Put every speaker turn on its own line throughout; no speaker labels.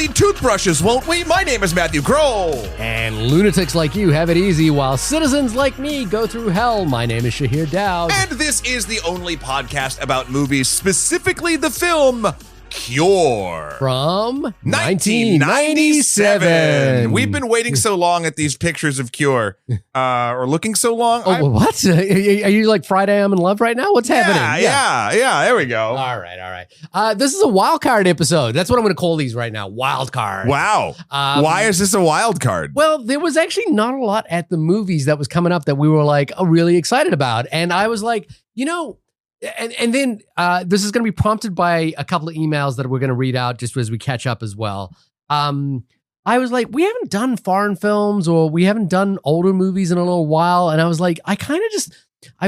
need toothbrushes, won't we? My name is Matthew Kroll.
And lunatics like you have it easy while citizens like me go through hell. My name is Shahir Dowd.
And this is the only podcast about movies, specifically the film Cure.
From 1997.
We've been waiting so long at these pictures of Cure, or looking so long.
Oh, what? Are you like Friday I'm in love right now? What's happening?
Yeah, there we go.
All right. This is a wild card episode. That's what I'm going to call these right now. Wild card.
Wow. Why is this a wild card?
Well, there was actually not a lot at the movies that was coming up that we were like really excited about. And I was like, and then this is going to be prompted by a couple of emails that we're going to read out just as we catch up as well. I was like, we haven't done foreign films or we haven't done older movies in a little while. And I was like, I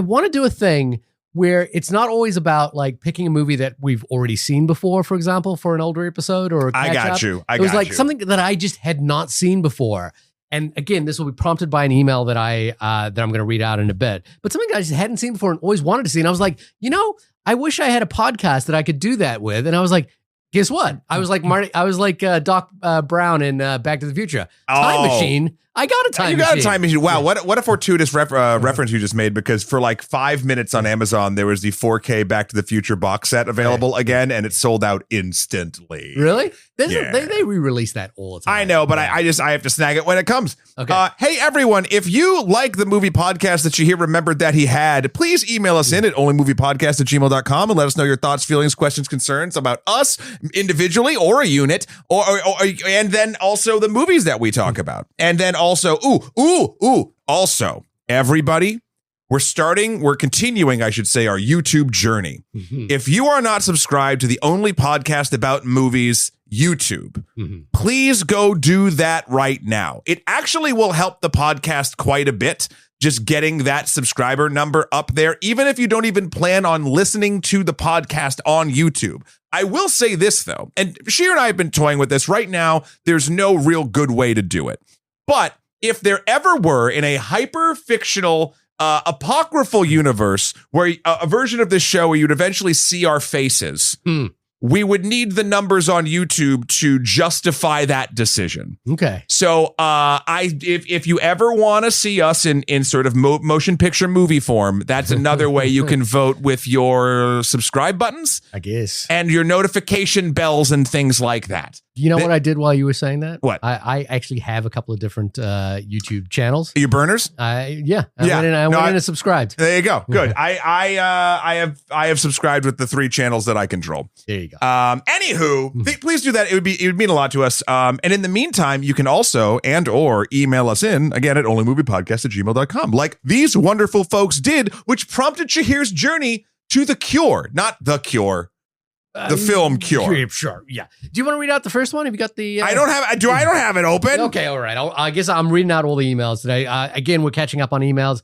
want to do a thing where it's not always about like picking a movie that we've already seen before, for example, for an older episode or a catch
I got
up.
you.
It was like something that I just had not seen before. And again, this will be prompted by an email that I'm going to read out in a bit. But something I just hadn't seen before and always wanted to see. And I was like, I wish I had a podcast that I could do that with. And I was like, guess what? I was like Marty. I was like Doc Brown in Back to the Future. Time machine. I got a time machine. You got a time machine.
Wow. What a fortuitous reference you just made, because for like 5 minutes on Amazon, there was the 4K Back to the Future box set available again, and it sold out instantly.
Really?
Yeah.
They re-release that all the time.
I know, but I have to snag it when it comes.
Okay.
Hey, everyone, if you like the movie podcast that Shahir remembered that he had, please email us in at onlymoviepodcast@gmail.com and let us know your thoughts, feelings, questions, concerns about us individually or a unit, or and then also the movies that we talk about. And then also, also, everybody, we're continuing, I should say, our YouTube journey.
Mm-hmm.
If you are not subscribed to the only podcast about movies YouTube, please go do that right now. It actually will help the podcast quite a bit, just getting that subscriber number up there, even if you don't even plan on listening to the podcast on YouTube. I will say this, though, and Shahir and I have been toying with this. Right now, there's no real good way to do it. But if there ever were, in a hyper-fictional, apocryphal universe, where a version of this show where you'd eventually see our faces, we would need the numbers on YouTube to justify that decision.
Okay.
So if you ever want to see us in sort of motion picture movie form, that's another way you can vote with your subscribe buttons,
I guess,
and your notification bells and things like that.
You know what I did while you were saying that?
What?
I actually have a couple of different YouTube channels.
Are you burners?
I went in and subscribed.
There you go. Good. I have subscribed with the 3 channels that I control.
There you go.
Anywho, please do that. It would mean a lot to us. And in the meantime, you can also or email us in again at onlymoviepodcast@gmail.com, like these wonderful folks did, which prompted Shahir's journey to The Cure, not The Cure. The film Cure.
Sure, yeah. Do you want to read out the first one? Have you got the...
I don't have it open.
Okay, all right. I guess I'm reading out all the emails today. Again, we're catching up on emails.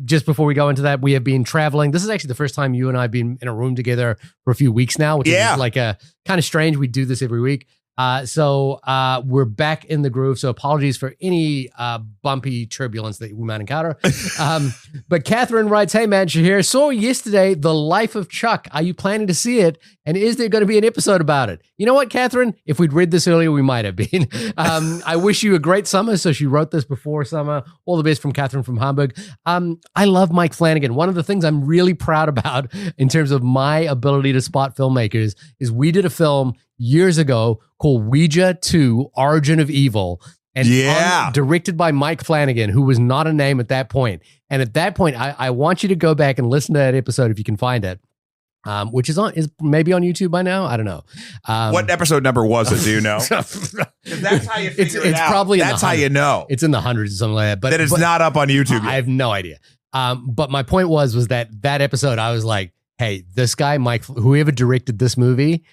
Just before we go into that, we have been traveling. This is actually the first time you and I have been in a room together for a few weeks now, which is like a kind of strange. We do this every week. So we're back in the groove. So apologies for any bumpy turbulence that we might encounter. But Catherine writes, "Hey man, Shahir, saw yesterday The Life of Chuck. Are you planning to see it? And is there going to be an episode about it?" You know what, Catherine? If we'd read this earlier, we might have been. I wish you a great summer. So she wrote this before summer. All the best from Catherine from Hamburg. I love Mike Flanagan. One of the things I'm really proud about in terms of my ability to spot filmmakers is we did a film years ago called Ouija 2, Origin of Evil. And directed by Mike Flanagan, who was not a name at that point. And at that point, I want you to go back and listen to that episode if you can find it. Which is maybe on YouTube by now. I don't know.
What episode number was it? Do you know? That's how you figure it out.
It's probably
that's how you know.
It's in the hundreds or something like that. But
it's not up on YouTube yet.
I have no idea. But my point was that episode, I was like, hey, this guy, Mike, whoever directed this movie,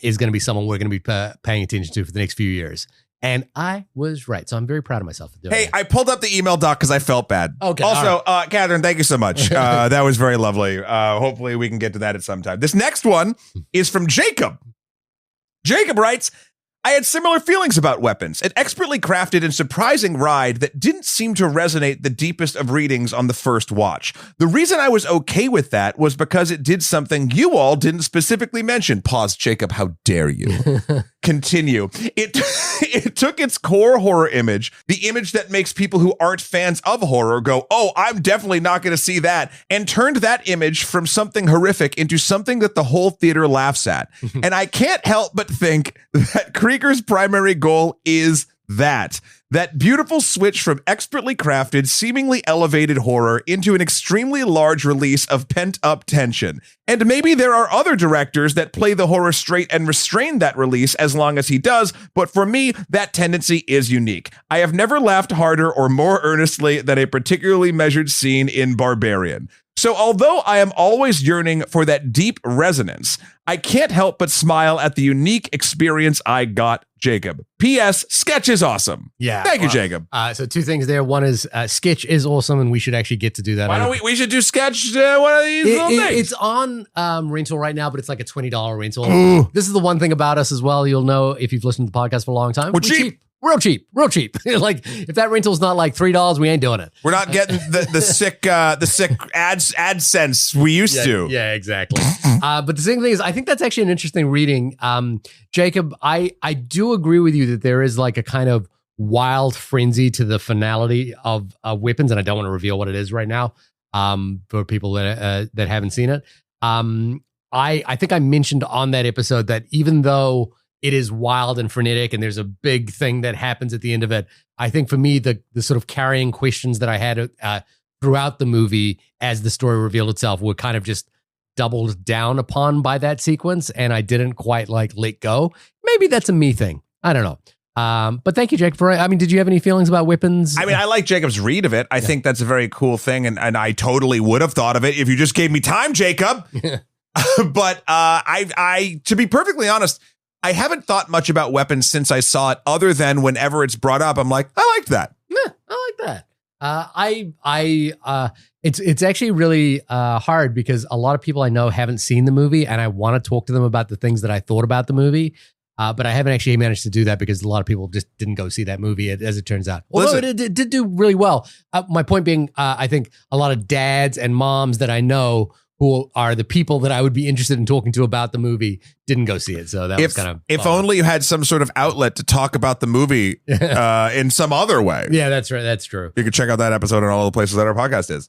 is going to be someone we're going to be paying attention to for the next few years. And I was right. So I'm very proud of myself for doing that.
I pulled up the email doc because I felt bad.
Okay.
Also, Catherine, thank you so much. That was very lovely. Hopefully we can get to that at some time. This next one is from Jacob. Jacob writes, I had similar feelings about Weapons, an expertly crafted and surprising ride that didn't seem to resonate the deepest of readings on the first watch. The reason I was okay with that was because it did something you all didn't specifically mention. Pause, Jacob, how dare you? continue. It took its core horror image, the image that makes people who aren't fans of horror go, oh, I'm definitely not going to see that, and turned that image from something horrific into something that the whole theater laughs at. And I can't help but think that Krieger's primary goal is that beautiful switch from expertly crafted, seemingly elevated horror into an extremely large release of pent-up tension. And maybe there are other directors that play the horror straight and restrain that release as long as he does, but for me, that tendency is unique. I have never laughed harder or more earnestly than a particularly measured scene in Barbarian. So although I am always yearning for that deep resonance, I can't help but smile at the unique experience I got, Jacob. P.S. Sketch is awesome.
Yeah.
Thank you, Jacob.
So two things there. One is Sketch is awesome, and we should actually get to do that.
Why don't we should do Sketch one of these little things.
It's on rental right now, but it's like a $20 rental. Ooh. This is the one thing about us as well. You'll know if you've listened to the podcast for a long time.
We're cheap.
Real cheap. Like if that rental's not like $3, we ain't doing it.
We're not getting the sick AdSense we used to.
Yeah, exactly. But the thing is, I think that's actually an interesting reading. Jacob, I do agree with you that there is like a kind of wild frenzy to the finality of Weapons, and I don't want to reveal what it is right now for people that haven't seen it. I think I mentioned on that episode that even though it is wild and frenetic, and there's a big thing that happens at the end of it, I think for me, the sort of carrying questions that I had throughout the movie as the story revealed itself were kind of just doubled down upon by that sequence, and I didn't quite like let go. Maybe that's a me thing. I don't know. But thank you, Jake. Did you have any feelings about Weapons?
I mean, I like Jacob's read of it. I think that's a very cool thing, and I totally would have thought of it if you just gave me time, Jacob. But I to be perfectly honest, I haven't thought much about Weapons since I saw it, other than whenever it's brought up, I'm like, I liked that.
Yeah, I like that. It's actually really hard because a lot of people I know haven't seen the movie, and I want to talk to them about the things that I thought about the movie. But I haven't actually managed to do that because a lot of people just didn't go see that movie, as it turns out. Although it did do really well. My point being, I think a lot of dads and moms that I know who are the people that I would be interested in talking to about the movie didn't go see it. So that was kind of
if only you had some sort of outlet to talk about the movie in some other way.
Yeah, that's right. That's true.
You can check out that episode on all the places that our podcast is.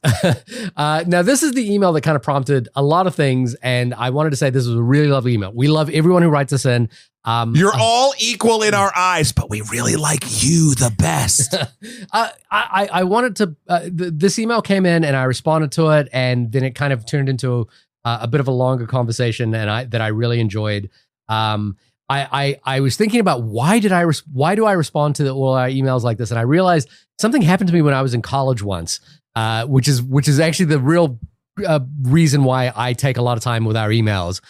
Now, this is the email that kind of prompted a lot of things, and I wanted to say this was a really lovely email. We love everyone who writes us in.
You're all equal in our eyes, but we really like you the best.
I wanted to. This email came in, and I responded to it, and then it kind of turned into a bit of a longer conversation, and that I really enjoyed. I was thinking about why do I respond to all our emails like this, and I realized something happened to me when I was in college once, which is actually the real reason why I take a lot of time with our emails.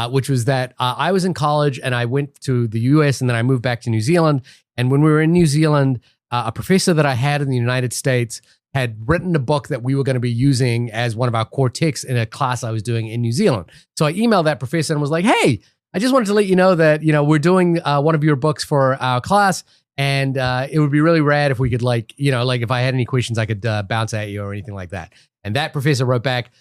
Which was that I was in college and I went to the US and then I moved back to New Zealand. And when we were in New Zealand, a professor that I had in the United States had written a book that we were going to be using as one of our core texts in a class I was doing in New Zealand. So I emailed that professor and was like, hey, I just wanted to let you know that, we're doing one of your books for our class. And it would be really rad if we could if I had any questions, I could bounce at you or anything like that. And that professor wrote back,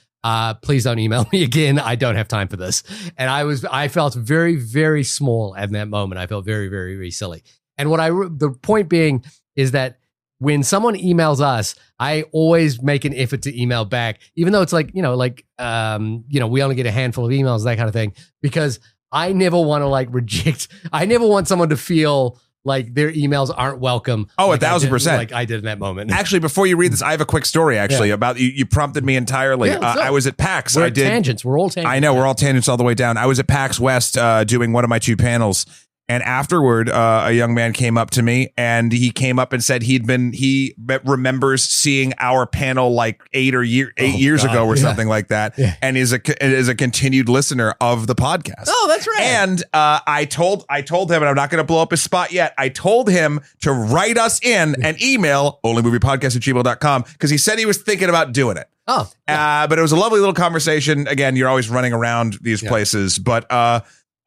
please don't email me again. I don't have time for this. And I felt very, very small at that moment. I felt very, very, very silly. And the point being is that when someone emails us, I always make an effort to email back, even though it's we only get a handful of emails, that kind of thing, because I never want to reject. I never want someone to feel like their emails aren't welcome.
Oh, 1,000%.
Like I did in that moment.
Actually, before you read this, I have a quick story about you. You prompted me entirely. I was at PAX.
We're tangents. We're all tangents.
I know. We're all tangents all the way down. I was at PAX West doing one of my 2 panels. And afterward, a young man came up to me and he came up and said he remembers seeing our panel like 8 years ago or something like that. Yeah. And is a continued listener of the podcast.
Oh, that's right.
And I told him, and I'm not going to blow up his spot yet. I told him to write us in an email, onlymoviepodcast@gmail.com, because he said he was thinking about doing it.
Oh, yeah.
But it was a lovely little conversation. Again, you're always running around these places, but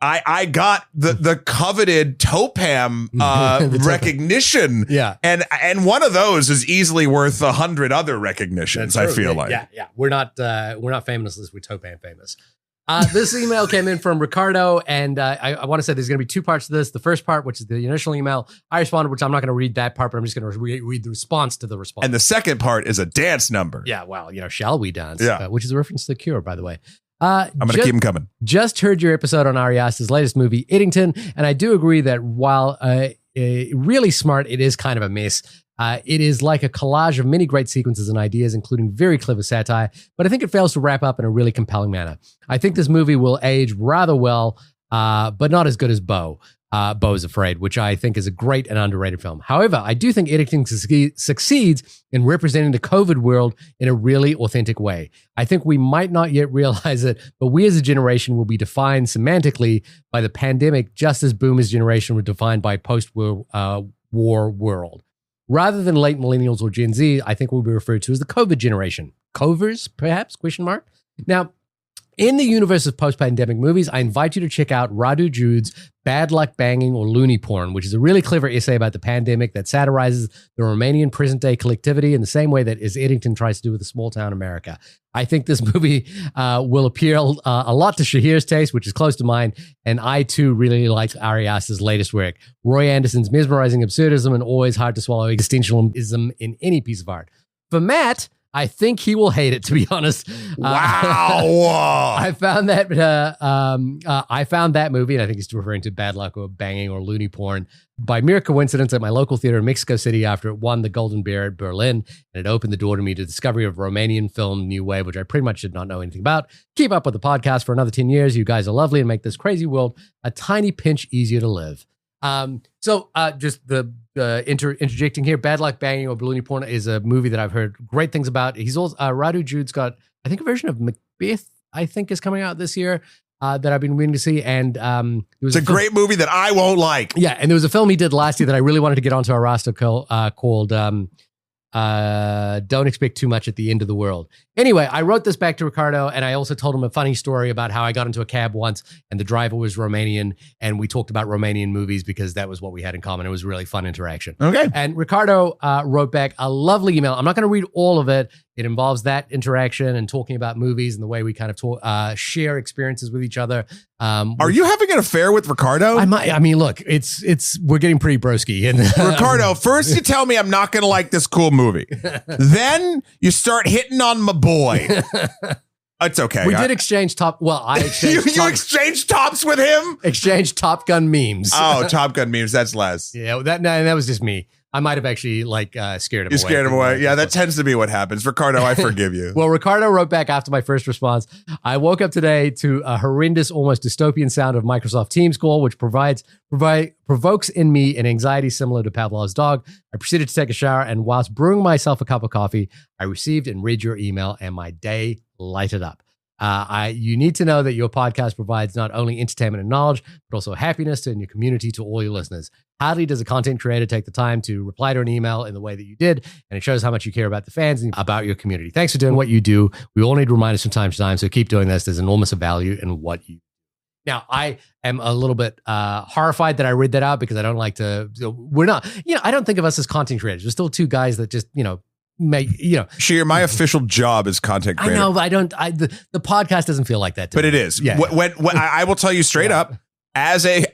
I got the coveted Topam recognition.
Yeah.
And one of those is easily worth 100 other recognitions, I feel like.
Yeah. We're not famous as we're Topam famous. This email came in from Ricardo, and I want to say there's going to be two parts to this. The first part, which is the initial email, I responded, which I'm not going to read that part, but I'm just going to read the response to the response.
And the second part is a dance number.
Yeah, well, shall we dance?
Yeah.
Which is a reference to The Cure, by the way.
I'm going to keep them coming.
Just heard your episode on Ari Aster's latest movie, Eddington, and I do agree that while really smart, it is kind of a mess. It is like a collage of many great sequences and ideas, including very clever satire, but I think it fails to wrap up in a really compelling manner. I think this movie will age rather well, but not as good as Beau is Afraid, which I think is a great and underrated film. However, I do think Eddington succeeds in representing the COVID world in a really authentic way. I think we might not yet realize it, but we as a generation will be defined semantically by the pandemic, just as Boomer's generation were defined by post-war world. Rather than late millennials or Gen Z, I think we'll be referred to as the COVID generation. Covers, perhaps, ? Now, in the universe of post-pandemic movies, I invite you to check out Radu Jude's Bad Luck Banging or Loony Porn, which is a really clever essay about the pandemic that satirizes the Romanian present-day collectivity in the same way that as Eddington tries to do with a small-town America. I think this movie will appeal a lot to Shahir's taste, which is close to mine, and I, too, really like Ari Aster's latest work. Roy Anderson's mesmerizing absurdism and always hard-to-swallow existentialism in any piece of art. For Matt, I think he will hate it, to be honest.
Wow.
I found that movie, and I think he's referring to Bad Luck or Banging or Loony Porn, by mere coincidence at my local theater in Mexico City after it won the Golden Bear at Berlin, and it opened the door to me to the discovery of Romanian film New Wave, which I pretty much did not know anything about. Keep up with the podcast for another 10 years. You guys are lovely and make this crazy world a tiny pinch easier to live. Just interjecting here, Bad Luck Banging or Loony Porn is a movie that I've heard great things about. He's also Radu Jude's got, I think, a version of Macbeth, I think, is coming out this year that I've been waiting to see. And
it's a great movie that I won't like.
Yeah, and there was a film he did last year that I really wanted to get onto our roster called Don't Expect Too Much at the End of the World. Anyway, I wrote this back to Ricardo, and I also told him a funny story about how I got into a cab once and the driver was Romanian, and we talked about Romanian movies because that was what we had in common. It was a really fun interaction.
Okay.
And Ricardo wrote back a lovely email. I'm not going to read all of it. It involves that interaction and talking about movies and the way we kind of share experiences with each other.
Are you having an affair with Ricardo?
I mean, look, it's we're getting pretty broski. And
Ricardo, first you tell me I'm not going to like this cool movie. Then you start hitting on my boy. It's okay.
We did exchange I exchanged
you exchanged tops with him?
Exchanged Top Gun memes.
Oh, Top Gun memes. That's Les.
Yeah, that was just me. I might have actually scared him away.
You scared him away? Yeah, that tends to be what happens. Ricardo, I forgive you.
Well, Ricardo wrote back after my first response. I woke up today to a horrendous, almost dystopian sound of Microsoft Teams call, which provokes in me an anxiety similar to Pavlov's dog. I proceeded to take a shower, and whilst brewing myself a cup of coffee, I received and read your email, and my day lighted up. You need to know that your podcast provides not only entertainment and knowledge, but also happiness in your community to all your listeners. Hardly does a content creator take the time to reply to an email in the way that you did, and it shows how much you care about the fans and about your community. Thanks for doing what you do. We all need reminders from time to time, so keep doing this. There's enormous value in what you do. Now, I am a little bit horrified that I read that out because I don't like to, we're not, I don't think of us as content creators. We're still two guys that just,
Shahir, my official job is content creator.
I know, but the podcast doesn't feel like that to
but
me.
It is.
Yeah.
When I will tell you straight up, as a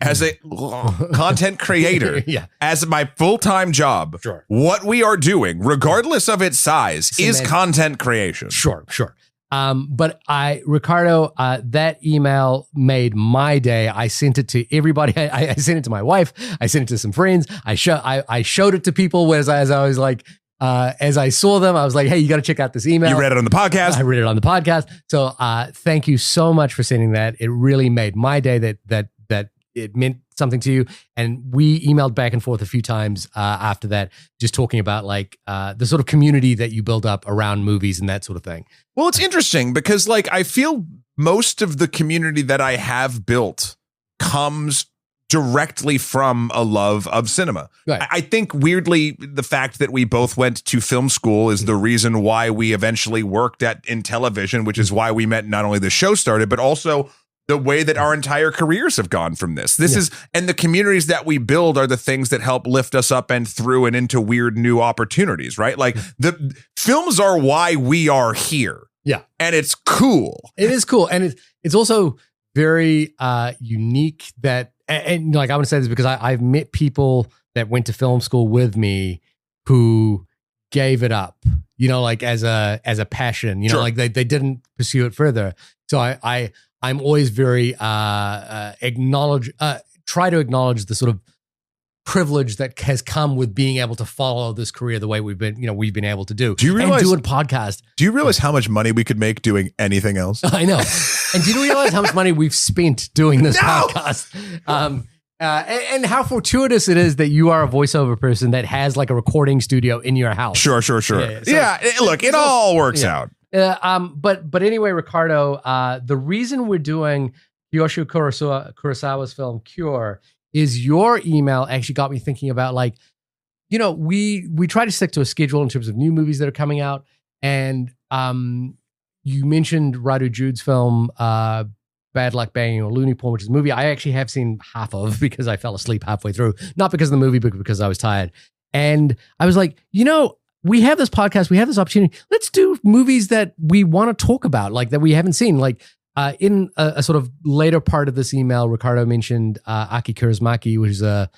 content creator, as my full-time job,
sure,
what we are doing, regardless of its size, is content creation.
Sure. But Ricardo, that email made my day. I sent it to everybody. I sent it to my wife. I sent it to some friends. I showed it to people as I was like, as I saw them, I was like, hey, you got to check out this email.
You read it on the podcast.
I read it on the podcast. So thank you so much for sending that. It really made my day that it meant something to you. And we emailed back and forth a few times after that, just talking about the sort of community that you build up around movies and that sort of thing.
Well, it's interesting because I feel most of the community that I have built comes directly from a love of cinema.
Right.
I think weirdly, the fact that we both went to film school is the reason why we eventually worked in television, which is why we met. Not only the show started, but also the way that our entire careers have gone from this. And the communities that we build are the things that help lift us up and through and into weird new opportunities, right? The films are why we are here.
Yeah.
And it's cool.
It is cool. And it's also very unique that, and like I want to say this because I've met people that went to film school with me who gave it up, like as a passion,
Sure.
like they didn't pursue it further. So I'm always very try to acknowledge the sort of privilege that has come with being able to follow this career the way we've been able to do.
Do you realize,
and do a podcast?
Do you realize how much money we could make doing anything else?
I know. And do you realize how much money we've spent doing this podcast? And how fortuitous it is that you are a voiceover person that has like a recording studio in your house.
Sure.
Yeah,
Look, it all works out.
But anyway, Ricardo, the reason we're doing Kiyoshi Kurosawa's film Cure is your email actually got me thinking about, like, we try to stick to a schedule in terms of new movies that are coming out. And you mentioned Radu Jude's film, Bad Luck Banging a Looney Porn, which is a movie I actually have seen half of because I fell asleep halfway through. Not because of the movie, but because I was tired. And I was like, we have this podcast, we have this opportunity. Let's do movies that we want to talk about, like that we haven't seen. Like in a sort of later part of this email, Ricardo mentioned Aki Kaurismäki, which is a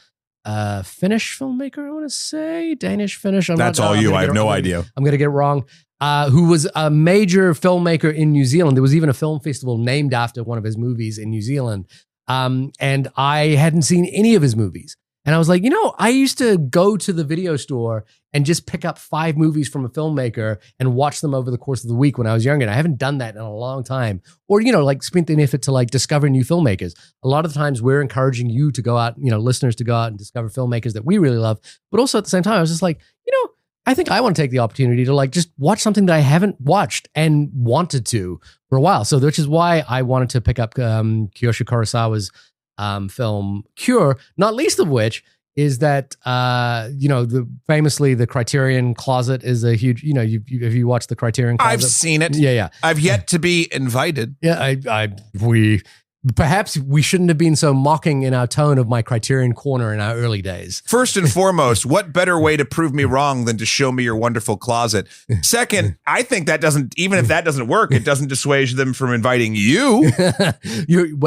Finnish filmmaker, I want to say. Danish-Finnish.
That's all you. I have no idea.
I'm going to get it wrong. Who was a major filmmaker in New Zealand. There was even a film festival named after one of his movies in New Zealand. And I hadn't seen any of his movies. And I was like, I used to go to the video store and just pick up 5 movies from a filmmaker and watch them over the course of the week when I was younger. And I haven't done that in a long time. Or, like spent an effort to like discover new filmmakers. A lot of the times we're encouraging you to go out, listeners to go out and discover filmmakers that we really love. But also at the same time, I was just like, I think I want to take the opportunity to like just watch something that I haven't watched and wanted to for a while. So which is why I wanted to pick up Kiyoshi Kurosawa's film Cure, not least of which is that famously the Criterion Closet is a huge, if you watch the Criterion Closet.
I've seen it.
Yeah.
I've yet to be invited.
Yeah, perhaps we shouldn't have been so mocking in our tone of my Criterion Corner in our early days.
First and foremost, what better way to prove me wrong than to show me your wonderful closet? Second, I think even if that doesn't work, it doesn't dissuade them from inviting you.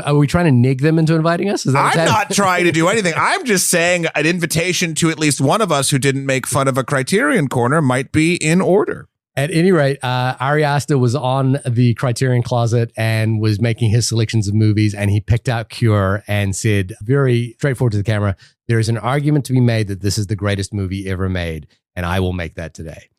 Are we trying to nig them into inviting us? Is that
I'm not trying to do anything. I'm just saying an invitation to at least one of us who didn't make fun of a Criterion Corner might be in order.
At any rate, Ari Aster was on the Criterion Closet and was making his selections of movies, and he picked out Cure and said, very straightforward to the camera, there is an argument to be made that this is the greatest movie ever made, and I will make that today.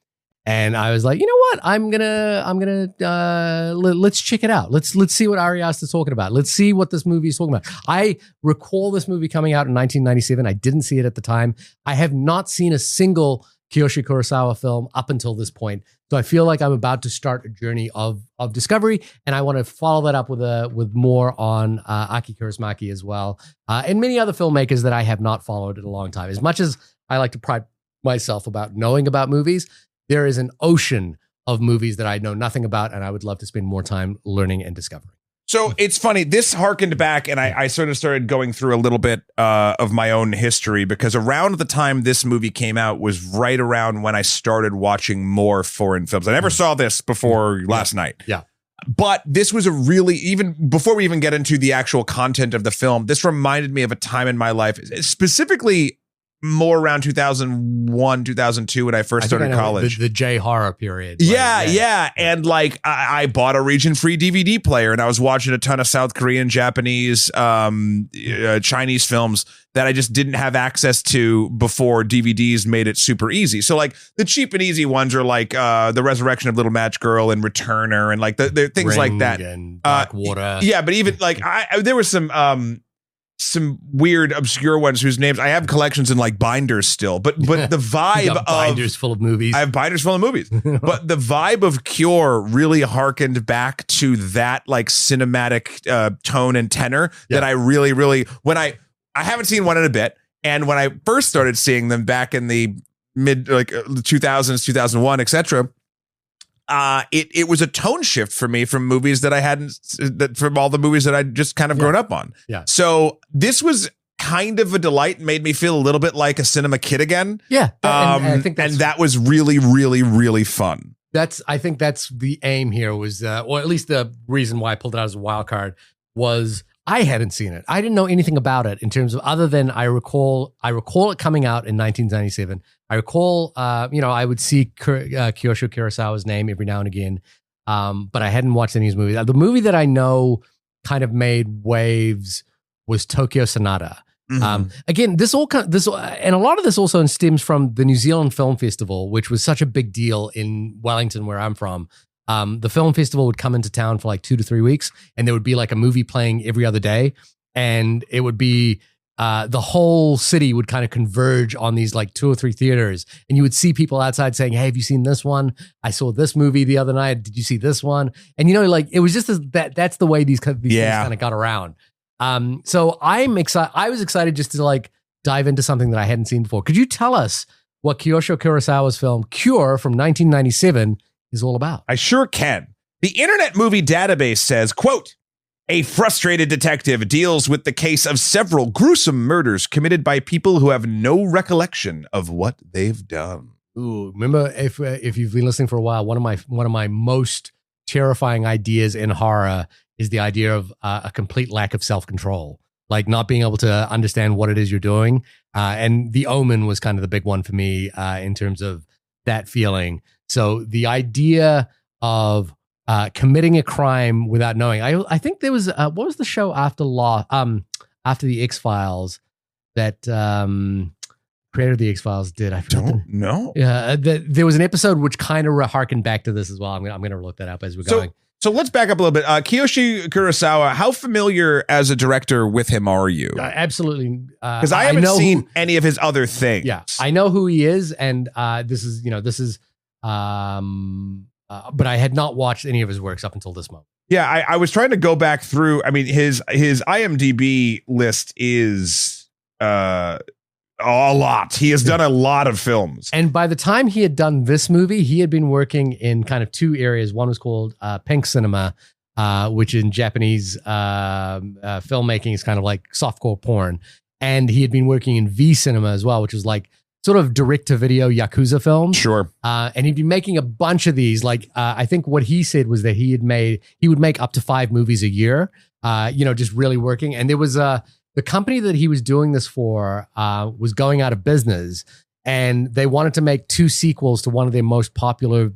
And I was like, you know what? I'm gonna let's check it out. Let's see what Ari Aster's talking about. Let's see what this movie is talking about. I recall this movie coming out in 1997. I didn't see it at the time. I have not seen a single Kiyoshi Kurosawa film up until this point. So I feel like I'm about to start a journey of discovery, and I want to follow that up with more on Aki Kaurismäki as well, and many other filmmakers that I have not followed in a long time. As much as I like to pride myself about knowing about movies, there is an ocean of movies that I know nothing about, and I would love to spend more time learning and discovering.
So it's funny, this harkened back, and I sort of started going through a little bit of my own history, because around the time this movie came out was right around when I started watching more foreign films. I never saw this before last night.
Yeah.
But this was even before we even get into the actual content of the film, this reminded me of a time in my life, specifically more around 2001, 2002 when I first started college.
The J horror period.
Yeah. And like I bought a region-free DVD player, and I was watching a ton of South Korean, Japanese, Chinese films that I just didn't have access to before DVDs made it super easy. So like the cheap and easy ones are like The Resurrection of Little Match Girl and Returner and like the things
Ring
like that.
And Blackwater.
Yeah, but even like there was some weird obscure ones whose names I have collections in like binders still, but the vibe of
binders full of movies.
I have binders full of movies, but the vibe of Cure really harkened back to that like cinematic tone and tenor that I really when I haven't seen one in a bit, and when I first started seeing them back in the mid like 2000s, 2001, etc. It was a tone shift for me from movies that from all the movies that I'd just kind of grown up on.
Yeah.
So this was kind of a delight, made me feel a little bit like a cinema kid again.
Yeah.
And I think that was really, really, really fun.
I think that's the aim here was, or at least the reason why I pulled it out as a wild card was I hadn't seen it. I didn't know anything about it in terms of other than I recall it coming out in 1997. I recall, I would see Kiyoshi Kurosawa's name every now and again, but I hadn't watched any of his movies. The movie that I know kind of made waves was Tokyo Sonata.
Mm-hmm.
Again, and a lot of this also stems from the New Zealand Film Festival, which was such a big deal in Wellington, where I'm from. The film festival would come into town for like 2 to 3 weeks, and there would be like a movie playing every other day, and it would be the whole city would kind of converge on these like 2 or 3 theaters, and you would see people outside saying, "Hey, have you seen this one? I saw this movie the other night. Did you see this one?" And like it was just that's the way these things kind of got around. So I'm excited. I was excited just to like dive into something that I hadn't seen before. Could you tell us what Kiyoshi Kurosawa's film Cure from 1997 is all about?
I sure can. The Internet Movie Database says, quote, "A frustrated detective deals with the case of several gruesome murders committed by people who have no recollection of what they've done."
Ooh, remember if you've been listening for a while, one of my most terrifying ideas in horror is the idea of a complete lack of self-control, like not being able to understand what it is you're doing. And The Omen was kind of the big one for me in terms of that feeling. So the idea of committing a crime without knowing. I think there was what was the show after the X-Files that creator of the X-Files did? I
don't know.
Yeah, there was an episode which kind of harkened back to this as well. I'm gonna look that up as we're going.
So let's back up a little bit. Kiyoshi Kurosawa, how familiar as a director with him are you?
Absolutely.
Because I haven't seen any of his other things.
Yeah, I know who he is, and this is, but I had not watched any of his works up until this moment.
Yeah, I was trying to go back through. I mean, his IMDb list is a lot. He has done a lot of films.
And by the time he had done this movie, he had been working in kind of 2 areas. One was called Pink Cinema, which in Japanese filmmaking is kind of like softcore porn. And he had been working in V Cinema as well, which was like sort of direct-to-video Yakuza films.
Sure.
And he'd been making a bunch of these. Like, I think what he said was that he would make up to 5 movies a year, just really working. And there was the company that he was doing this for was going out of business, and they wanted to make 2 sequels to one of their most popular,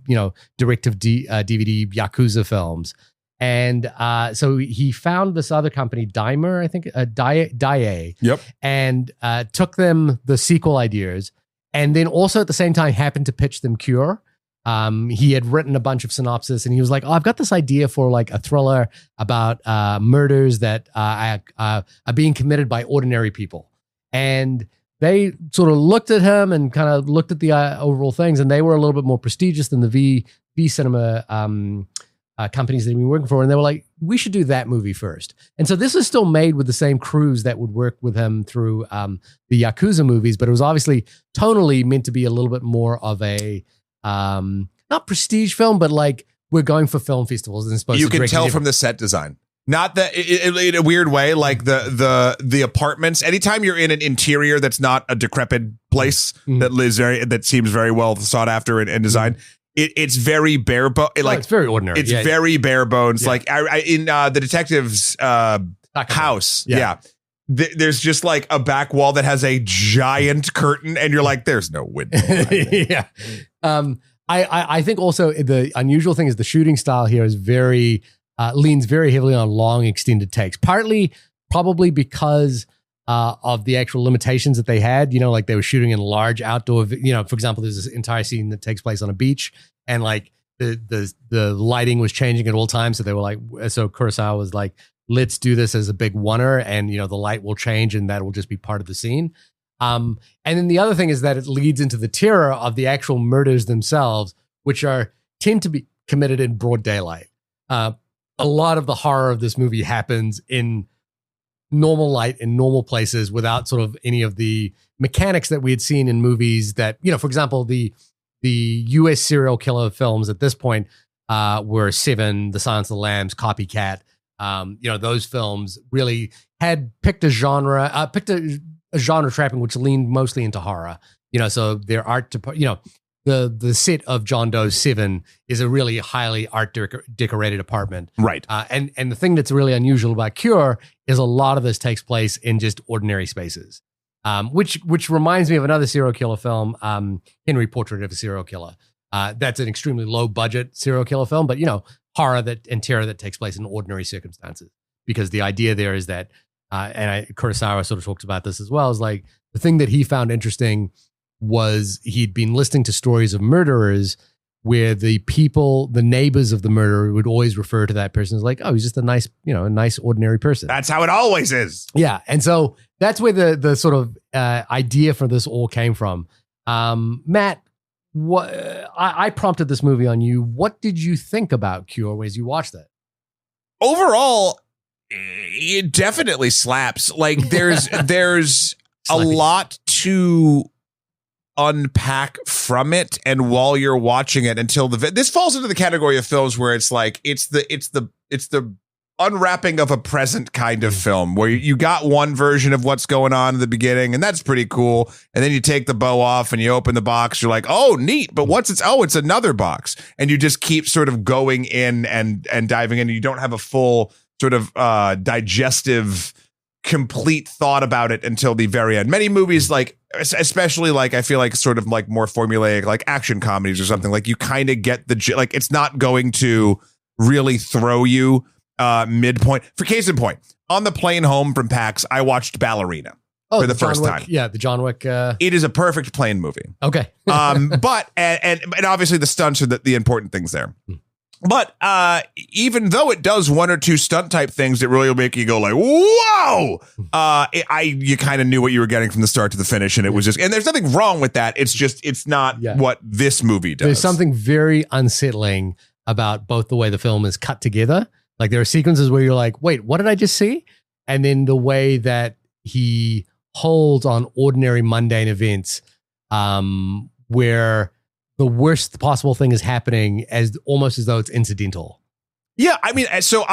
direct-to-DVD Yakuza films. And so he found this other company, Daimer, I think, Daiei.
Yep.
And took them the sequel ideas, and then also at the same time happened to pitch them Cure. He had written a bunch of synopsis, and he was like, "Oh, I've got this idea for like a thriller about murders that are being committed by ordinary people." And they sort of looked at him and kind of looked at the overall things, and they were a little bit more prestigious than the V Cinema companies that he'd been working for. And they were like, "We should do that movie first." And so this is still made with the same crews that would work with him through the Yakuza movies, but it was obviously tonally meant to be a little bit more of a not prestige film, but like we're going for film festivals and supposed
you can tell from the set design. Not that in a weird way, like the apartments. Anytime you're in an interior that's not a decrepit place that seems very well sought after and designed, it's very bare bones.
It's very ordinary.
It's very bare bones. Yeah. Like in the detective's house. Yeah. There's just like a back wall that has a giant curtain, and you're like, "There's no window."
Yeah. I think also the unusual thing is the shooting style here is very leans very heavily on long extended takes. Partly probably because of the actual limitations that they had. Like they were shooting in large outdoor. For example, there's this entire scene that takes place on a beach, and like the lighting was changing at all times. So they were like, so Kurosawa was like, "Let's do this as a big oneer, and the light will change, and that will just be part of the scene." And then the other thing is that it leads into the terror of the actual murders themselves, which tend to be committed in broad daylight. A lot of the horror of this movie happens in normal light in normal places without sort of any of the mechanics that we had seen in movies that, for example, the US serial killer films at this point were Seven, The Silence of the Lambs, Copycat. Those films really had picked a genre trapping which leaned mostly into horror. So their art to the set of John Doe 7 is a really highly art decorated apartment.
Right.
And the thing that's really unusual about Cure is a lot of this takes place in just ordinary spaces. Which reminds me of another serial killer film, Henry, Portrait of a Serial Killer. That's an extremely low budget serial killer film, but horror and terror that takes place in ordinary circumstances. Because the idea there is that, Kurosawa sort of talks about this as well, is like the thing that he found interesting was he'd been listening to stories of murderers where the neighbors of the murderer would always refer to that person as like, oh, he's just a nice ordinary person.
That's how it always is.
Yeah. And so that's where the sort of idea for this all came from. Matt, I prompted this movie on you. What did you think about Cure as you watched it?
Overall, it definitely slaps. Like there's a lot to unpack from it, and while you're watching it, this falls into the category of films where it's like it's the unwrapping of a present kind of film where you got one version of what's going on in the beginning, and that's pretty cool, and then you take the bow off and you open the box, you're like, oh neat, but it's another box, and you just keep sort of going in and diving in. You don't have a full sort of digestive complete thought about it until the very end. Many movies, like especially like I feel like sort of like more formulaic, like action comedies or something, like you kind of get like it's not going to really throw you midpoint. For case in point, on the plane home from PAX, I watched Ballerina for the first time.
Yeah, the John Wick.
It is a perfect plane movie.
Okay.
But and obviously the stunts are the important things there. But even though it does one or two stunt type things that really will make you go like, whoa, you kind of knew what you were getting from the start to the finish. And it was just, and there's nothing wrong with that. It's just, it's not what this movie does.
There's something very unsettling about both the way the film is cut together. Like there are sequences where you're like, wait, what did I just see? And then the way that he holds on ordinary mundane events where the worst possible thing is happening almost as though it's incidental.
Yeah, I mean, so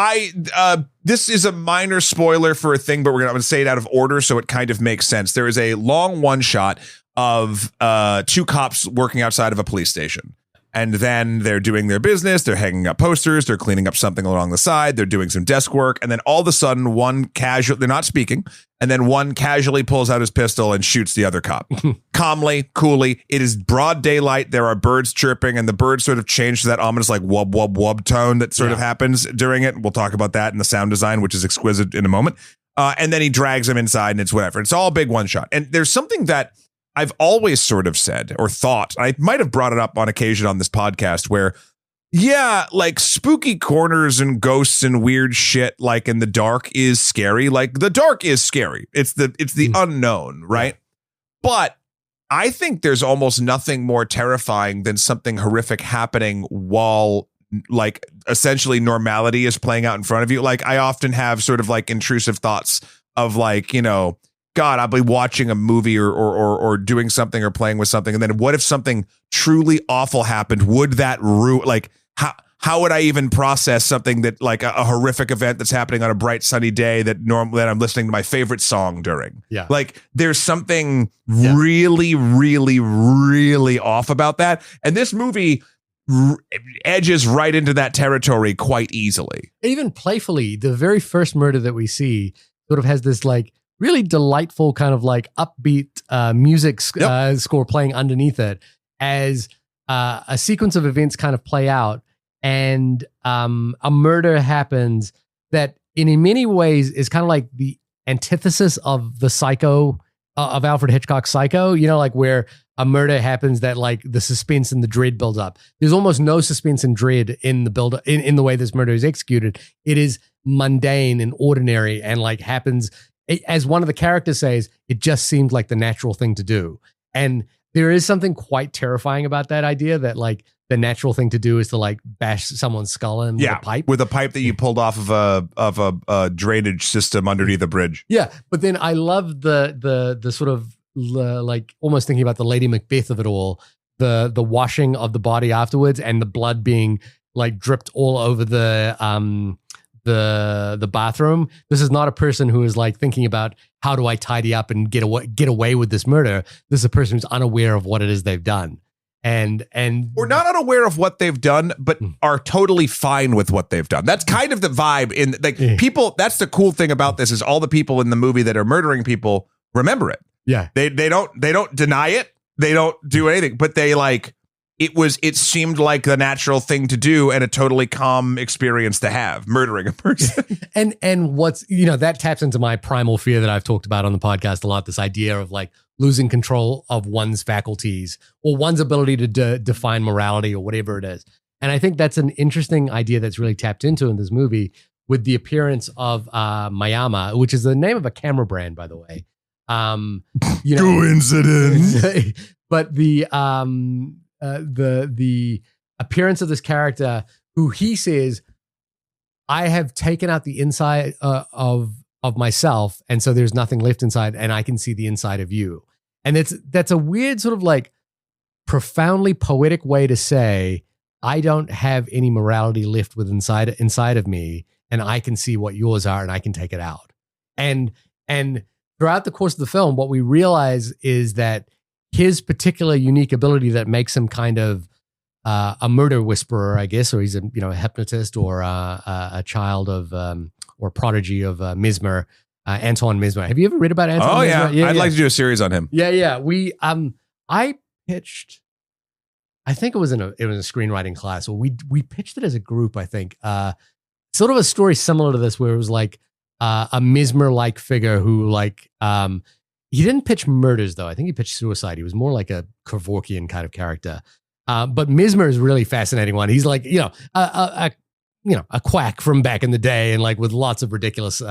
this is a minor spoiler for a thing, but I'm going to say it out of order so it kind of makes sense. There is a long one shot of two cops working outside of a police station. And then they're doing their business. They're hanging up posters. They're cleaning up something along the side. They're doing some desk work. And then all of a sudden, they're not speaking. And then one casually pulls out his pistol and shoots the other cop. Calmly, coolly. It is broad daylight. There are birds chirping, and the birds sort of change to that ominous like wub, wub, wub tone that sort of happens during it. We'll talk about that in the sound design, which is exquisite in a moment. And then he drags him inside, and it's whatever. It's all a big one shot. And there's something that I've always sort of said or thought, I might have brought it up on occasion on this podcast where, like spooky corners and ghosts and weird shit like in the dark is scary. Like the dark is scary. It's the unknown, right? But I think there's almost nothing more terrifying than something horrific happening while like essentially normality is playing out in front of you. Like I often have sort of like intrusive thoughts of like, God, I'll be watching a movie or doing something or playing with something. And then what if something truly awful happened? Would that like how would I even process something that like a horrific event that's happening on a bright sunny day that I'm listening to my favorite song during?
Yeah.
Like there's something really, really, really off about that. And this movie edges right into that territory quite easily.
Even playfully, the very first murder that we see sort of has this like really delightful kind of like upbeat music score playing underneath it as a sequence of events kind of play out, and a murder happens that in many ways is kind of like the antithesis of the Psycho of Alfred Hitchcock's Psycho, like where a murder happens that like the suspense and the dread builds up. There's almost no suspense and dread in the build in the way this murder is executed. It is mundane and ordinary and like happens. As one of the characters says, it just seemed like the natural thing to do. And there is something quite terrifying about that idea that like the natural thing to do is to like bash someone's skull in with a pipe.
With a pipe that you pulled off of a drainage system underneath a bridge.
Yeah. But then I love the sort of like almost thinking about the Lady Macbeth of it all, the washing of the body afterwards and the blood being like dripped all over the bathroom. This is not a person who is like thinking about how do I tidy up and get away with this murder. This is a person who's unaware of what it is they've done. and
or not unaware of what they've done, but are totally fine with what they've done. That's kind of the vibe in like people. That's the cool thing about this is all the people in the movie that are murdering people remember it.
Yeah,
they don't deny it. They don't do anything, but they like it seemed like the natural thing to do and a totally calm experience to have, murdering a person.
and what's that taps into my primal fear that I've talked about on the podcast a lot. This idea of like losing control of one's faculties or one's ability to define morality or whatever it is. And I think that's an interesting idea that's really tapped into in this movie with the appearance of Miyama, which is the name of a camera brand, by the way.
Coincidence.
But the appearance of this character who he says, I have taken out the inside of myself, and so there's nothing left inside, and I can see the inside of you. And that's a weird sort of like profoundly poetic way to say, I don't have any morality left with inside of me, and I can see what yours are, and I can take it out. And throughout the course of the film, what we realize is that his particular unique ability that makes him kind of a murder whisperer, I guess, or he's a hypnotist or a child of or prodigy of Mesmer, Antoine Mesmer. Have you ever read about Antoine Mesmer?
Yeah, I'd like to do a series on him.
Yeah. We I pitched. I think it was a screenwriting class, or we pitched it as a group. I think sort of a story similar to this, where it was like a Mesmer-like figure who like he didn't pitch murders though. I think he pitched suicide. He was more like a Kevorkian kind of character. But Mesmer is a really fascinating one. He's like a quack from back in the day, and like with lots of ridiculous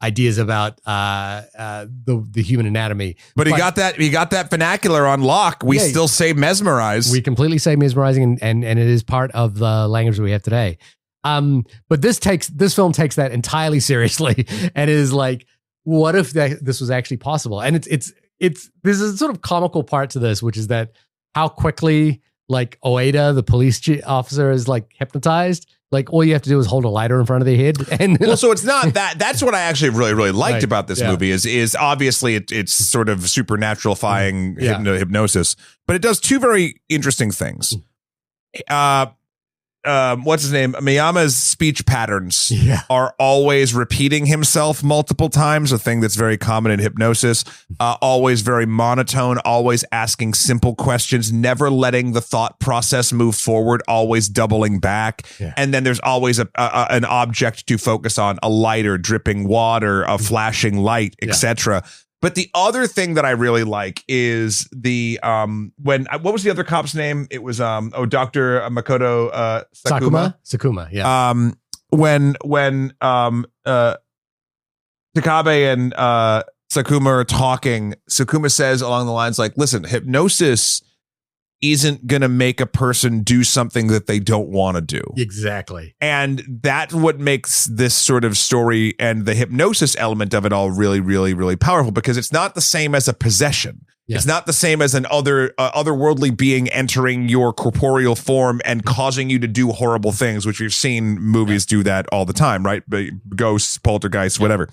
ideas about the human anatomy.
But he got that vernacular on lock. We still say mesmerize.
We completely say mesmerizing, and it is part of the language that we have today. But this film takes that entirely seriously and is like, what if this was actually possible? And it's there's a sort of comical part to this, which is that how quickly like Oeda, the police officer, is like hypnotized. Like all you have to do is hold a lighter in front of their head. And
well, so it's not that. That's what I actually really, really liked about this movie is obviously it's sort of supernaturalifying hypnosis, but it does two very interesting things. What's his name? Miyama's speech patterns are always repeating himself multiple times, a thing that's very common in hypnosis. Always very monotone, always asking simple questions, never letting the thought process move forward, always doubling back. Yeah. And then there's always an object to focus on, a lighter, dripping water, a flashing light, etc. But the other thing that I really like is the what was the other cop's name? It was Dr. Makoto
Sakuma. Yeah.
When Takabe and Sakuma are talking, Sakuma says along the lines like, "Listen, hypnosis isn't going to make a person do something that they don't want to do."
Exactly.
And that's what makes this sort of story and the hypnosis element of it all really, really, really powerful, because it's not the same as a possession. Yeah. It's not the same as an otherworldly being entering your corporeal form and causing you to do horrible things, which we've seen movies do that all the time, right? Ghosts, poltergeists, whatever.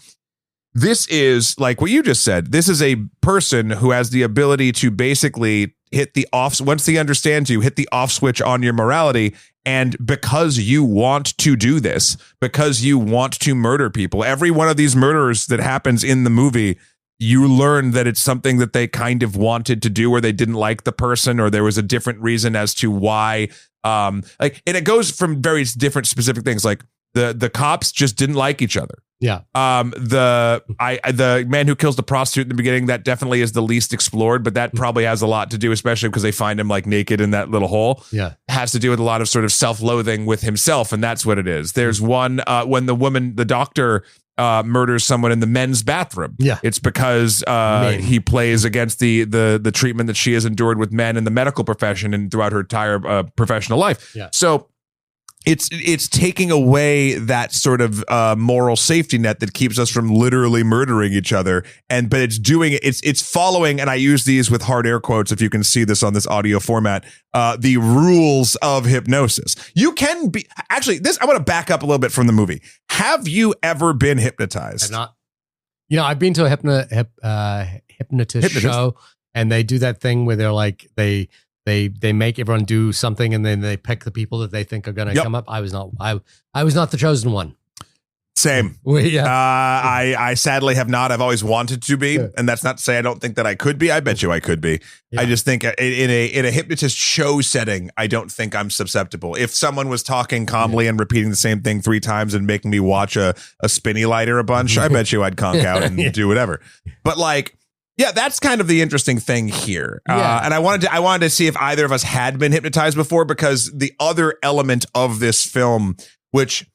This is like what you just said. This is a person who has the ability to basically hit the off. Once he understands you, hit the off switch on your morality. And because you want to do this, because you want to murder people, every one of these murders that happens in the movie, you learn that it's something that they kind of wanted to do, or they didn't like the person, or there was a different reason as to why. And it goes from various different specific things. Like the cops just didn't like each other.
Yeah.
The man who kills the prostitute in the beginning, that definitely is the least explored, but that probably has a lot to do, especially because they find him like naked in that little hole.
Yeah.
It has to do with a lot of sort of self-loathing with himself, and that's what it is. There's one when the doctor murders someone in the men's bathroom.
Yeah.
It's because he plays against the treatment that she has endured with men in the medical profession and throughout her entire professional life.
Yeah.
So it's taking away that sort of moral safety net that keeps us from literally murdering each other. But it's doing it. It's following, and I use these with hard air quotes if you can see this on this audio format, the rules of hypnosis. You can be actually this. I want to back up a little bit from the movie. Have you ever been hypnotized?
I've not. I've been to a hypnotist show, and they do that thing where they're like they they make everyone do something and then they pick the people that they think are going to come up. I was not the chosen one.
Same. I sadly have not. I've always wanted to be, and that's not to say I don't think that I could be. I bet you I could be. I just think in a hypnotist show setting, I don't think I'm susceptible. If someone was talking calmly and repeating the same thing 3 times and making me watch a spinny lighter a bunch, I bet you I'd conk out and do whatever. But like, yeah, that's kind of the interesting thing here. And I wanted to see if either of us had been hypnotized before, because the other element of this film, which,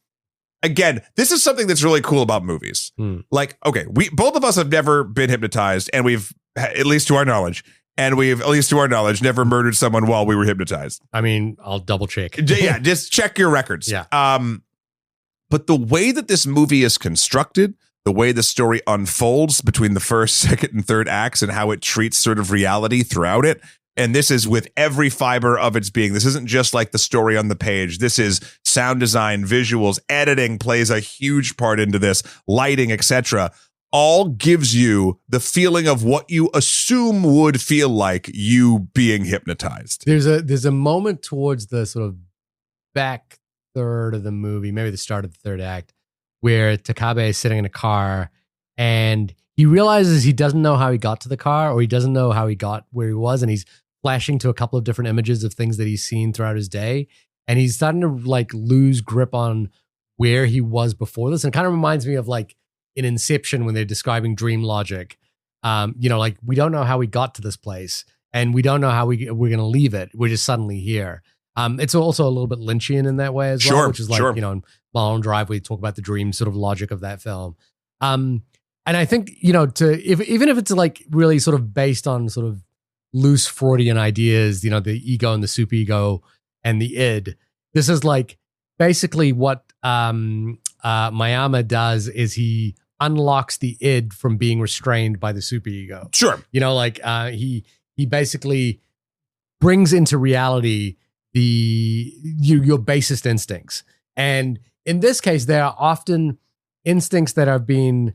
again, this is something that's really cool about movies. Like, okay, both of us have never been hypnotized, and we've, at least to our knowledge, never murdered someone while we were hypnotized.
I mean, I'll double check.
Yeah, just check your records.
Yeah.
But the way that this movie is constructed, the way the story unfolds between the first, second, and third acts, and how it treats sort of reality throughout it. And this is with every fiber of its being. This isn't just like the story on the page. This is sound design, visuals, editing plays a huge part into this, lighting, etc. All gives you the feeling of what you assume would feel like you being hypnotized.
There's a moment towards the sort of back third of the movie, maybe the start of the third act, where Takabe is sitting in a car and he realizes he doesn't know how he got to the car, or he doesn't know how he got where he was, and he's flashing to a couple of different images of things that he's seen throughout his day, and he's starting to like lose grip on where he was before this. And it kind of reminds me of like in Inception when they're describing dream logic. Like we don't know how we got to this place, and we don't know how we're going to leave it. We're just suddenly here. It's also a little bit Lynchian in that way as well, which is like, in Mulholland Drive, we talk about the dream sort of logic of that film. And I think, even if it's like really sort of based on sort of loose Freudian ideas, the ego and the superego and the id, this is like basically what Mayama does is he unlocks the id from being restrained by the superego.
Sure.
He basically brings into reality your basest instincts. And in this case, there are often instincts that are being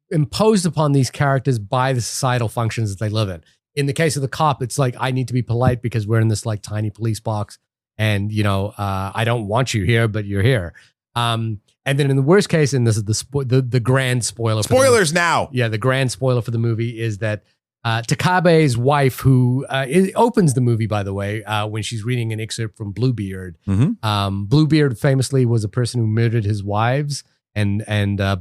imposed upon these characters by the societal functions that they live in. In the case of the cop, it's like, I need to be polite because we're in this like tiny police box, and I don't want you here, but you're here. And then in the worst case, and this is the grand spoiler.
Spoilers now.
Yeah, the grand spoiler for the movie is that Takabe's wife, who opens the movie, by the way, when she's reading an excerpt from Bluebeard.
Mm-hmm.
Bluebeard famously was a person who murdered his wives, and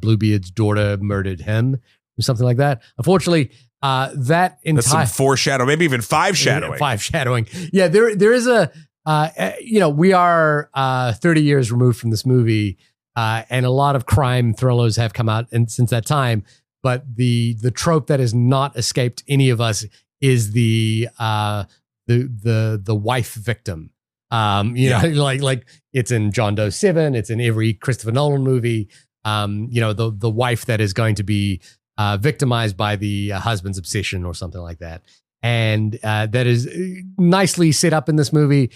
Bluebeard's daughter murdered him, or something like that. Unfortunately, that's some
foreshadowing, maybe even five shadowing.
Yeah, there is a. We are 30 years removed from this movie, and a lot of crime thrillers have come out since that time. But the trope that has not escaped any of us is the wife victim. Like it's in John Doe 7, it's in every Christopher Nolan movie. The wife that is going to be victimized by the husband's obsession or something like that. And that is nicely set up in this movie,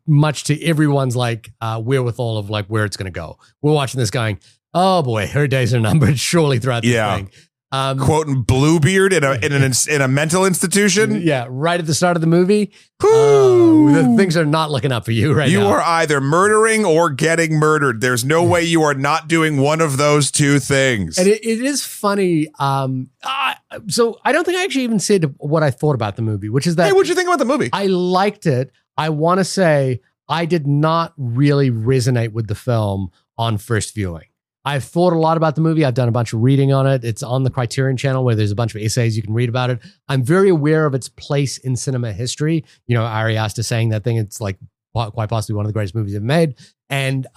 much to everyone's like wherewithal of like where it's going to go. We're watching this going, oh boy, her days are numbered surely throughout this thing.
Quoting Bluebeard in a mental institution.
Yeah, right at the start of the movie. Things are not looking up for you right now.
You are either murdering or getting murdered. There's no way you are not doing one of those two things.
And it is funny. So I don't think I actually even said what I thought about the movie, which is that.
Hey, what'd you think about the movie?
I liked it. I want to say I did not really resonate with the film on first viewing. I've thought a lot about the movie. I've done a bunch of reading on it. It's on the Criterion channel where there's a bunch of essays you can read about it. I'm very aware of its place in cinema history. Ari Aster saying that thing, it's like quite possibly one of the greatest movies ever made. And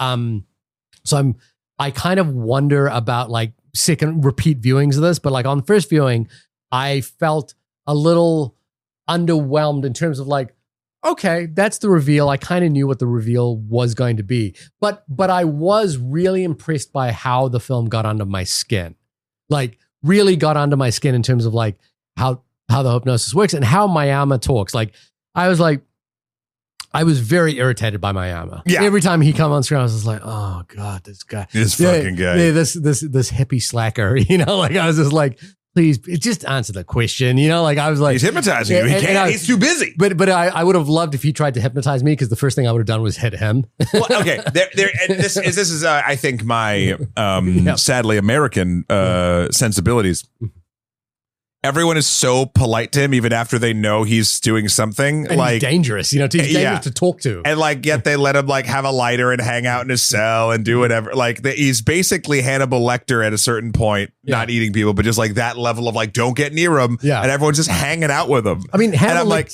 so I kind of wonder about like second repeat viewings of this, but like on first viewing, I felt a little underwhelmed in terms of like, okay, that's the reveal. I kind of knew what the reveal was going to be. But I was really impressed by how the film got under my skin. Like really got under my skin in terms of like how the hypnosis works and how Mayama talks. Like I was very irritated by Mayama.
Yeah.
Every time he come on screen, I was just like, oh God, this guy.
This fucking guy.
Yeah, this hippie slacker. Like I was just like, please just answer the question. You know, like I was like,
he's hypnotizing you. He can't. He's too busy.
But I would have loved if he tried to hypnotize me, because the first thing I would have done was hit him.
Well, okay. This is I think my sadly American sensibilities. Everyone is so polite to him, even after they know he's doing something
And
like
he's dangerous. You know, he's dangerous to talk to.
And like, yet they let him like have a lighter and hang out in his cell and do whatever. Like he's basically Hannibal Lecter at a certain point, not eating people, but just like that level of like, don't get near him.
Yeah.
And everyone's just hanging out with him.
I mean,
and I'm like,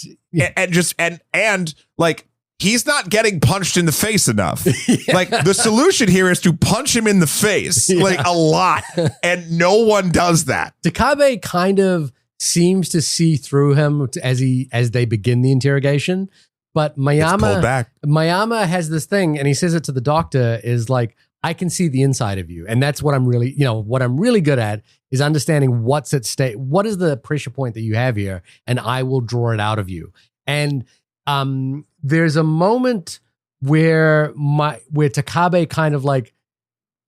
and like, he's not getting punched in the face enough. Like the solution here is to punch him in the face like a lot. And no one does that.
Takabe kind of seems to see through him as they begin the interrogation. But Mayama has this thing, and he says it to the doctor, is like, I can see the inside of you. And that's what I'm really, what I'm really good at is understanding what's at stake. What is the pressure point that you have here? And I will draw it out of you. And there's a moment where Takabe kind of like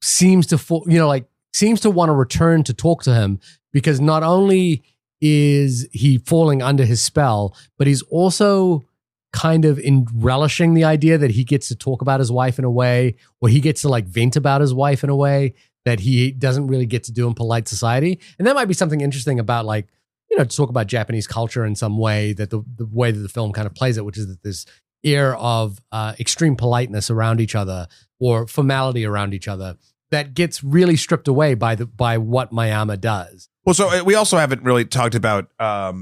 seems to want to return to talk to him, because not only is he falling under his spell, but he's also kind of relishing the idea that he gets to talk about his wife in a way, or he gets to like vent about his wife in a way that he doesn't really get to do in polite society. And that might be something interesting about like, to talk about Japanese culture in some way, that the way that the film kind of plays it, which is that this air of extreme politeness around each other, or formality around each other, that gets really stripped away by what Mayama does.
Well, so we also haven't really talked about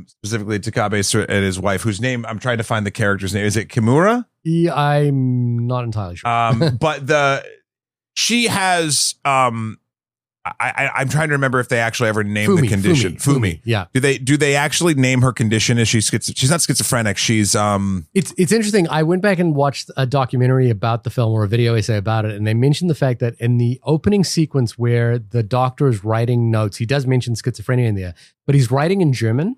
specifically Takabe and his wife, whose name I'm trying to find the character's name. Is it Kimura?
Yeah, I'm not entirely sure.
But she has I'm trying to remember if they actually ever named the condition. Fumi.
Yeah.
Do they actually name her condition? Is she's not schizophrenic? She's
It's interesting. I went back and watched a documentary about the film, or a video essay about it, and they mentioned the fact that in the opening sequence where the doctor is writing notes, he does mention schizophrenia in there, but he's writing in German.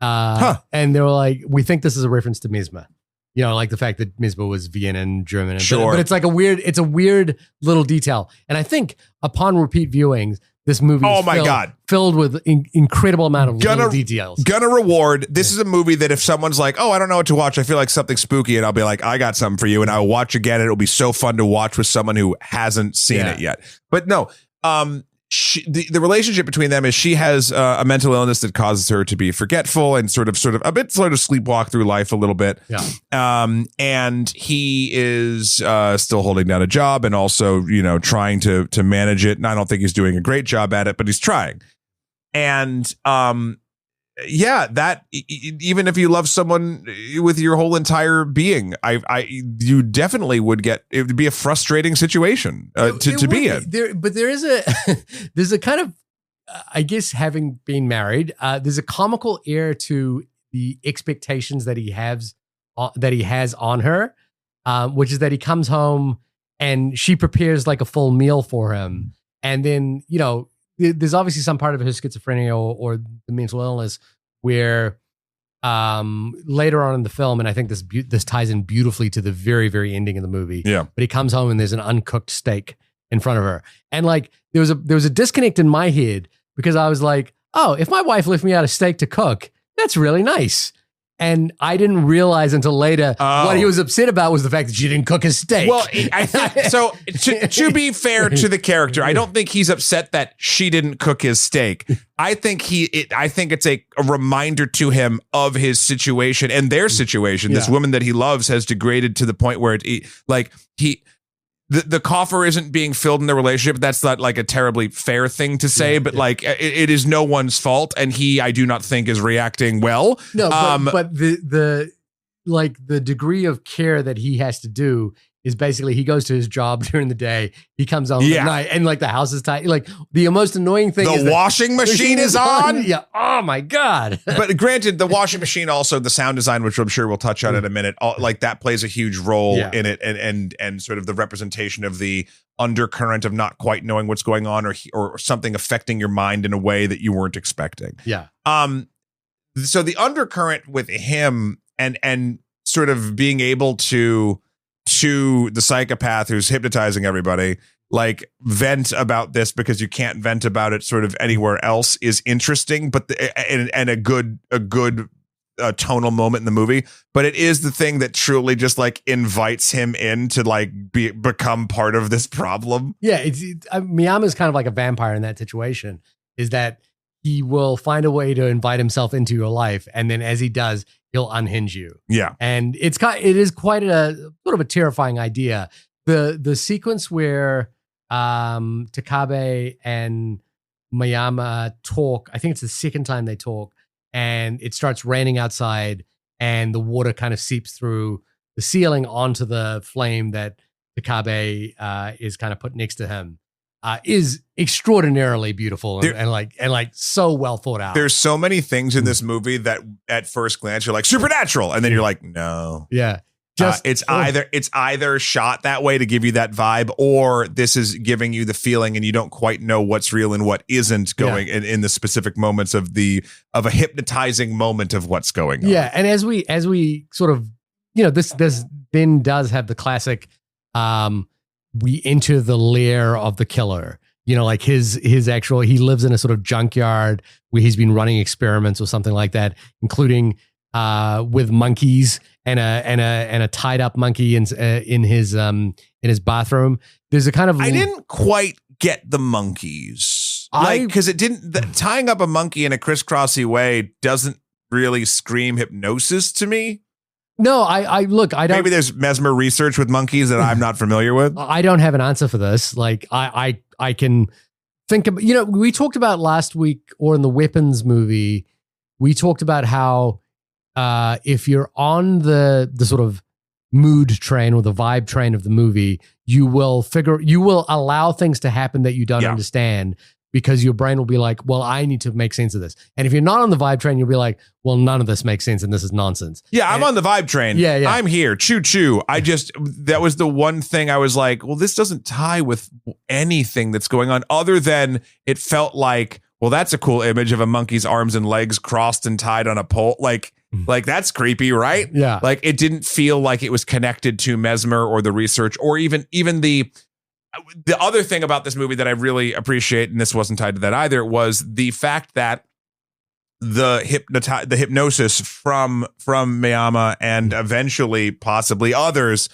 And they were like, we think this is a reference to Mesmer. Like the fact that Mesmer was Vienna and German.
Sure.
But it's like a weird little detail. And I think upon repeat viewings, this movie is filled with incredible amount of little details.
Gonna reward. This is a movie that if someone's like, oh, I don't know what to watch, I feel like something spooky, and I'll be like, I got something for you, and I'll watch again. It'll be so fun to watch with someone who hasn't seen it yet. But no, the relationship between them is she has a mental illness that causes her to be forgetful and sort of sleepwalk through life a little bit.
Yeah.
And he is still holding down a job and also, trying to manage it. And I don't think he's doing a great job at it, but he's trying. And that even if you love someone with your whole entire being, you definitely would it would be a frustrating situation to be in.
But there is there's a kind of, I guess, having been married, there's a comical air to the expectations that he has on her, which is that he comes home and she prepares like a full meal for him, and then there's obviously some part of his schizophrenia or the mental illness where later on in the film, and I think this ties in beautifully to the very, very ending of the movie.
Yeah.
But he comes home and there's an uncooked steak in front of her. And like there was a disconnect in my head, because I was like, oh, if my wife left me out a steak to cook, that's really nice. And I didn't realize until later what he was upset about was the fact that she didn't cook his steak.
Well, I think so. To be fair to the character, I don't think he's upset that she didn't cook his steak. I think it's a reminder to him of his situation and their situation. Yeah. This woman that he loves has degraded to the point where the coffer isn't being filled in the relationship. That's not like a terribly fair thing to say, but like it is no one's fault, and I do not think is reacting well.
No, but the degree of care that he has to do is basically he goes to his job during the day, he comes home at night, and like the house is tight. Like the most annoying thing is
the washing machine is on.
Yeah. Oh my God.
But granted, the washing machine, also the sound design, which I'm sure we'll touch on in a minute, like that plays a huge role in it, and sort of the representation of the undercurrent of not quite knowing what's going on, or something affecting your mind in a way that you weren't expecting.
Yeah.
So the undercurrent with him and sort of being able to the psychopath who's hypnotizing everybody, like vent about this because you can't vent about it sort of anywhere else is interesting, but and a good tonal moment in the movie. But it is the thing that truly just like invites him in to like become part of this problem.
Yeah, Miyama's kind of like a vampire in that situation. Is that he will find a way to invite himself into your life, and then as he does, he'll unhinge you.
Yeah,
and it is quite a sort of a terrifying idea. The sequence where Takabe and Miyama talk, I think it's the second time they talk, and it starts raining outside, and the water kind of seeps through the ceiling onto the flame that Takabe is kind of put next to him. Is extraordinarily beautiful and like so well thought out.
There's so many things in this movie that at first glance you're like supernatural, and then you're like, no,
yeah,
it's either shot that way to give you that vibe, or this is giving you the feeling, and you don't quite know what's real and what isn't going in the specific moments of a hypnotizing moment of what's going on.
Yeah, and as we sort of, this then does have the classic. We enter the lair of the killer. Like his actual, he lives in a sort of junkyard where he's been running experiments or something like that, including with monkeys and a tied up monkey in his bathroom. There's a kind of,
I didn't quite get the monkeys, because it didn't. Tying up a monkey in a crisscrossy way doesn't really scream hypnosis to me.
No, I don't.
Maybe there's mesmer research with monkeys that I'm not familiar with.
I don't have an answer for this. Like I can think of, we talked about last week, or in the Weapons movie, we talked about how if you're on the sort of mood train or the vibe train of the movie, you will allow things to happen that you don't understand, because your brain will be like, well, I need to make sense of this. And if you're not on the vibe train, you'll be like, well, none of this makes sense and this is nonsense.
Yeah, I'm on the vibe train.
Yeah.
I'm here. Choo choo. That was the one thing I was like, well, this doesn't tie with anything that's going on, other than it felt like, well, that's a cool image of a monkey's arms and legs crossed and tied on a pole. Like that's creepy, right?
Yeah.
Like it didn't feel like it was connected to mesmer or the research, or even the other thing about this movie that I really appreciate, and this wasn't tied to that either, was the fact that the hypnosis from Miyama and eventually possibly others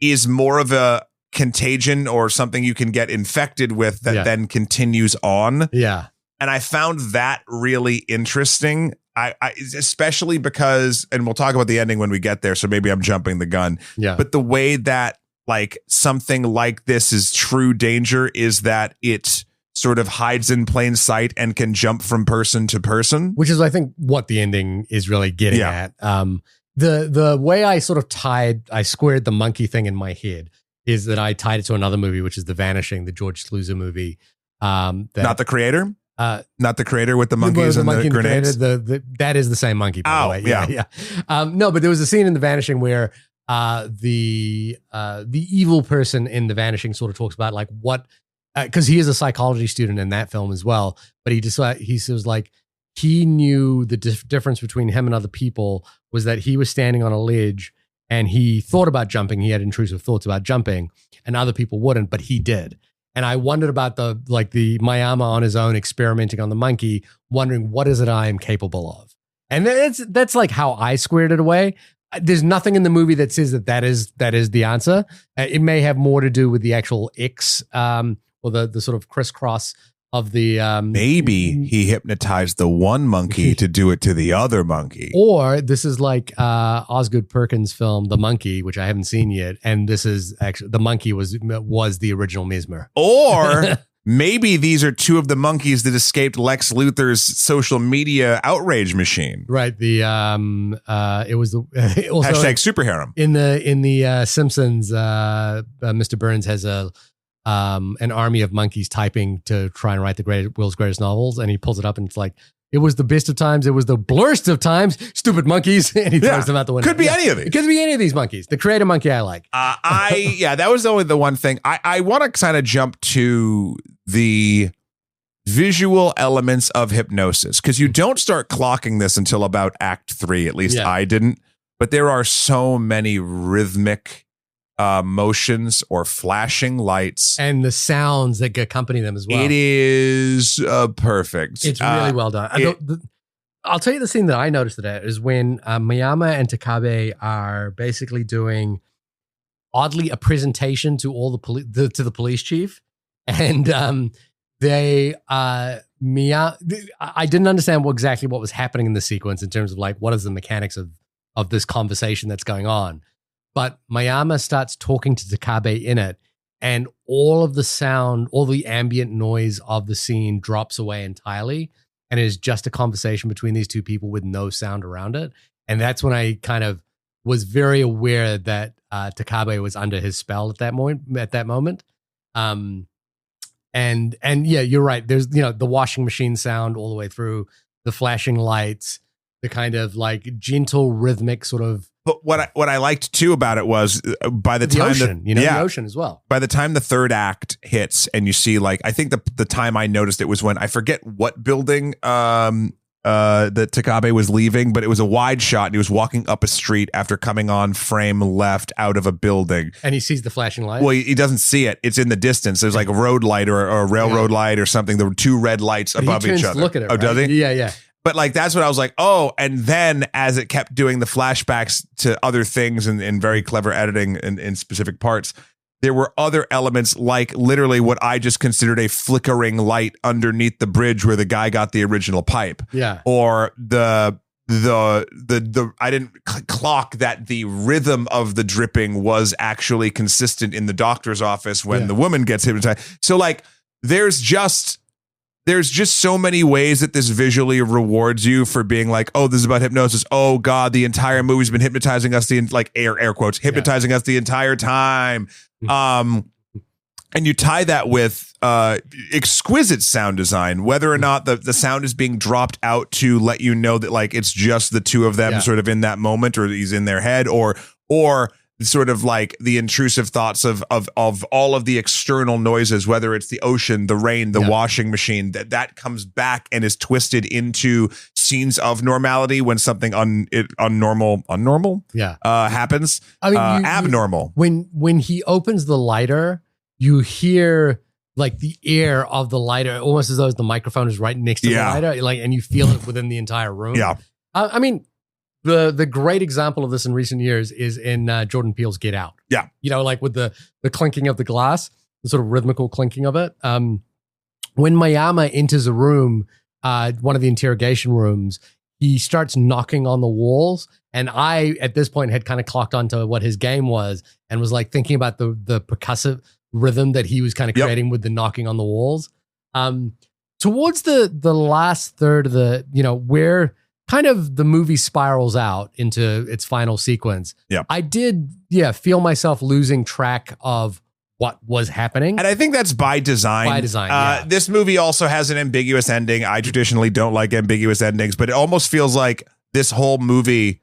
is more of a contagion or something you can get infected with that then continues on.
Yeah.
And I found that really interesting. I especially because, and we'll talk about the ending when we get there, so maybe I'm jumping the gun.
Yeah.
But the way that like something like this is true danger is that it sort of hides in plain sight and can jump from person to person,
which is, I think, what the ending is really getting at. The way I sort of I squared the monkey thing in my head is that I tied it to another movie, which is The Vanishing, the George Sluza movie.
Not the creator? Not the creator with the monkeys and the grenades?
That is the same monkey, by the way. Yeah. No, but there was a scene in The Vanishing where the evil person in The Vanishing sort of talks about like what, because he is a psychology student in that film as well, but he says like he knew the difference between him and other people was that he was standing on a ledge and he thought about jumping. He had intrusive thoughts about jumping, and other people wouldn't, but he did. And I wondered about the Miyama on his own experimenting on the monkey, wondering what is it I am capable of. And that's like how I squared it away. There's nothing in the movie that says that is the answer. It may have more to do with the actual X, or the sort of crisscross of the.
Maybe he hypnotized the one monkey to do it to the other monkey.
Or this is like Osgood Perkins' film, The Monkey, which I haven't seen yet. And this is actually, the monkey was the original Mesmer.
Or maybe these are two of the monkeys that escaped Lex Luthor's social media outrage machine.
Right. The it was the also
hashtag superharem.
In the Simpsons, Mr. Burns has an army of monkeys typing to try and write the world's greatest novels, and he pulls it up and it's like, it was the best of times, it was the blurst of times, stupid monkeys, and he throws them out the window.
Could be any of these.
It could be any of these monkeys. The creative monkey I like.
That was only the one thing. I want to kind of jump to the visual elements of hypnosis, because you don't start clocking this until about Act 3. At least I didn't. But there are so many rhythmic motions or flashing lights.
And the sounds that accompany them as well.
It is perfect.
It's really well done. I'll tell you the scene that I noticed today is when Miyama and Takabe are basically doing oddly a presentation to all the to the police chief, and I didn't understand exactly what was happening in the sequence in terms of like what is the mechanics of this conversation that's going on. But Miyama starts talking to Takabe in it, and all of the sound, all the ambient noise of the scene drops away entirely. And it is just a conversation between these two people with no sound around it. And that's when I kind of was very aware that Takabe was under his spell at that moment. And yeah, you're right. There's, the washing machine sound all the way through, the flashing lights, the kind of like gentle rhythmic sort of.
But what I liked too about it was by the time
ocean, the ocean as well.
By the time the third act hits and you see like, I think the time I noticed it was when I forget what building that Takabe was leaving, but it was a wide shot and he was walking up a street after coming on frame left out of a building.
And he sees the flashing light.
Well, he doesn't see it. It's in the distance. There's like a road light or a railroad light or something. There were two red lights above each other.
Look at it.
Oh,
right?
does he?
Yeah.
But like, that's what I was like, oh, and then as it kept doing the flashbacks to other things and very clever editing in specific parts, there were other elements like literally what I just considered a flickering light underneath the bridge where the guy got the original pipe.
Yeah.
Or the I didn't clock that the rhythm of the dripping was actually consistent in the doctor's office when the woman gets hypnotized. So like, there's just so many ways that this visually rewards you for being like, oh, this is about hypnosis. Oh God, the entire movie's been hypnotizing us air quotes, hypnotizing us the entire time. And you tie that with exquisite sound design, whether or not the sound is being dropped out to let you know that like it's just the two of them sort of in that moment, or he's in their head, or sort of like the intrusive thoughts of all of the external noises, whether it's the ocean, the rain, the washing machine, that comes back and is twisted into scenes of normality when something unnormal happens. I mean, abnormal.
When he opens the lighter, you hear like the air of the lighter, almost as though the microphone is right next to the lighter, like, and you feel it within the entire room.
Yeah.
I mean, the great example of this in recent years is in Jordan Peele's Get Out.
Yeah.
Like with the clinking of the glass, the sort of rhythmical clinking of it. When Miyama enters a room, one of the interrogation rooms, he starts knocking on the walls. And I, at this point, had kind of clocked onto what his game was and was like thinking about the percussive rhythm that he was kind of creating with the knocking on the walls. Towards the last third of the, where kind of the movie spirals out into its final sequence.
Yeah.
I did, feel myself losing track of what was happening.
And I think that's by design.
By design,
This movie also has an ambiguous ending. I traditionally don't like ambiguous endings, but it almost feels like this whole movie,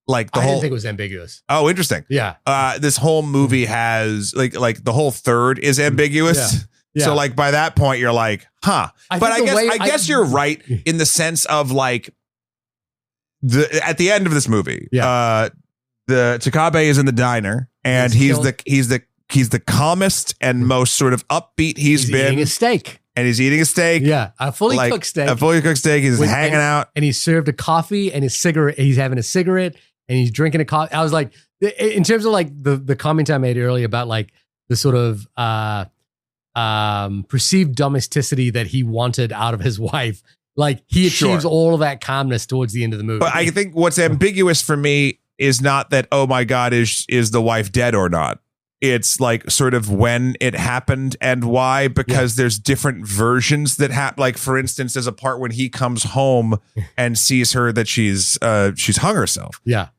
like I
didn't think it was ambiguous.
Oh, interesting.
Yeah.
This whole movie has like the whole third is ambiguous. Yeah. So like by that point you're like, huh. I guess you're right in the sense of like, at the end of this movie, the Takabe is in the diner and he's the calmest and most sort of upbeat he's been.
Eating a steak.
And he's eating a steak.
Yeah, a fully cooked steak.
A fully cooked steak. He's hanging out.
And he's served a coffee and his cigarette. He's having a cigarette and he's drinking a coffee. I was like, in terms of like the comment I made earlier about like the sort of perceived domesticity that he wanted out of his wife, like he achieves all of that calmness towards the end of the movie.
But I think what's ambiguous for me is not that, oh my God, is the wife dead or not? It's like sort of when it happened and why, because there's different versions that happen. Like for instance, there's a part when he comes home and sees her that she's hung herself.
Yeah.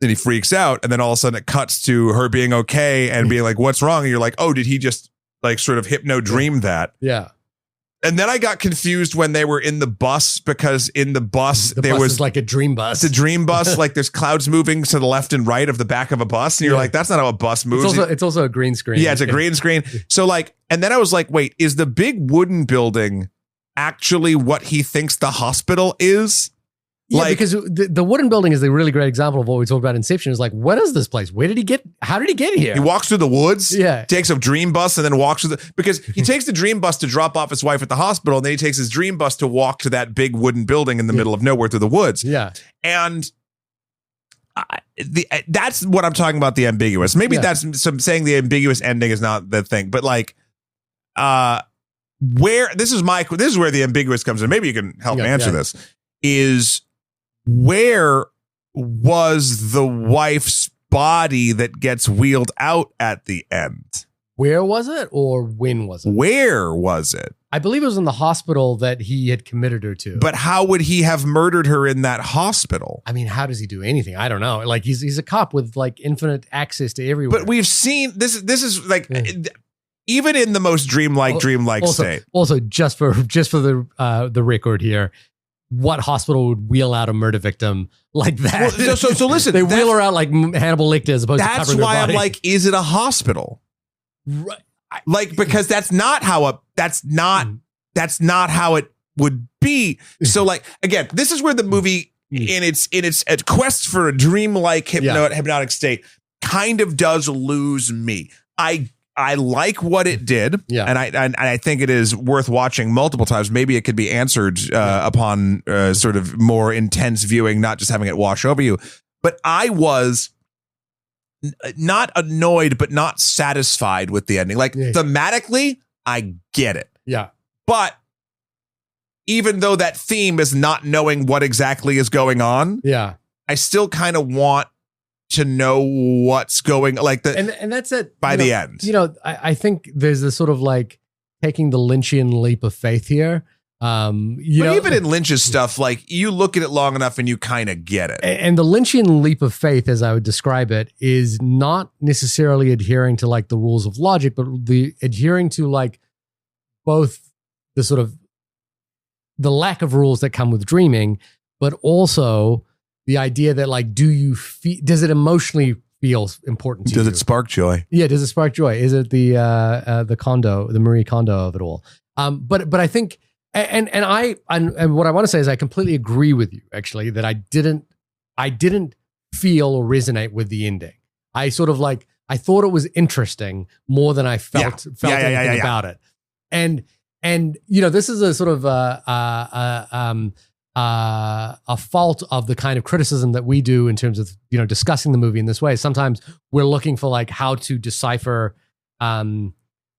Then he freaks out and then all of a sudden it cuts to her being okay and being like, what's wrong? And you're like, oh, did he just like sort of hypno dream that?
Yeah.
And then I got confused when they were in the bus, because in the bus there was
like a dream bus.
It's a dream bus. Like there's clouds moving to the left and right of the back of a bus. And you're like, that's not how a bus moves.
It's also a green screen.
Yeah, it's a green screen. So like, and then I was like, wait, is the big wooden building actually what he thinks the hospital is?
Yeah,
Like,
because the wooden building is a really great example of what we talked about in Inception. Is like, what is this place? Where did he get? How did he get here?
he walks through the woods,
Yeah.
takes a dream bus, and then walks through because he takes the dream bus to drop off his wife at the hospital, and then he takes his dream bus to walk to that big wooden building in the middle of nowhere through the woods.
Yeah.
And that's what I'm talking about, the ambiguous. Maybe that's some saying the ambiguous ending is not the thing, but like, where this is where the ambiguous comes in. Maybe you can help me answer this. Is where was the wife's body that gets wheeled out at the end?
Where was it, or when was it?
Where was it?
I believe it was in the hospital that he had committed her to.
But how would he have murdered her in that hospital?
I mean, how does he do anything? I don't know. Like he's a cop with like infinite access to everywhere.
But we've seen this is like even in the most dreamlike state.
Also, just for the record here, what hospital would wheel out a murder victim like that?
Well, so listen,
they wheel her out like Hannibal Lecter as opposed to covering her body.
That's why I'm like, is it a hospital?
Right.
Like, because that's not how it would be. So like, again, this is where the movie in its quest for a dreamlike hypnotic state kind of does lose me. I like what it did, and I think it is worth watching multiple times. Maybe it could be answered upon sort of more intense viewing, not just having it wash over you. But I was not annoyed, but not satisfied with the ending. Like thematically, I get it.
Yeah,
but even though that theme is not knowing what exactly is going on, I still kind of want to know what's going like the
and that's it
by the end.
You know, I think there's this sort of like taking the Lynchian leap of faith here. But
even in Lynch's stuff, like you look at it long enough and you kind of get it.
And the Lynchian leap of faith, as I would describe it, is not necessarily adhering to like the rules of logic, but the adhering to like both the sort of the lack of rules that come with dreaming, but also the idea that like, does it emotionally feel important to you?
Does it spark joy?
Yeah. Does it spark joy? Is it the Marie Kondo of it all? But I think, and what I want to say is I completely agree with you actually, that I didn't feel or resonate with the ending. I sort of like, I thought it was interesting more than I felt anything about it. And you know, this is a sort of a fault of the kind of criticism that we do in terms of, you know, discussing the movie in this way. Sometimes we're looking for like how to decipher the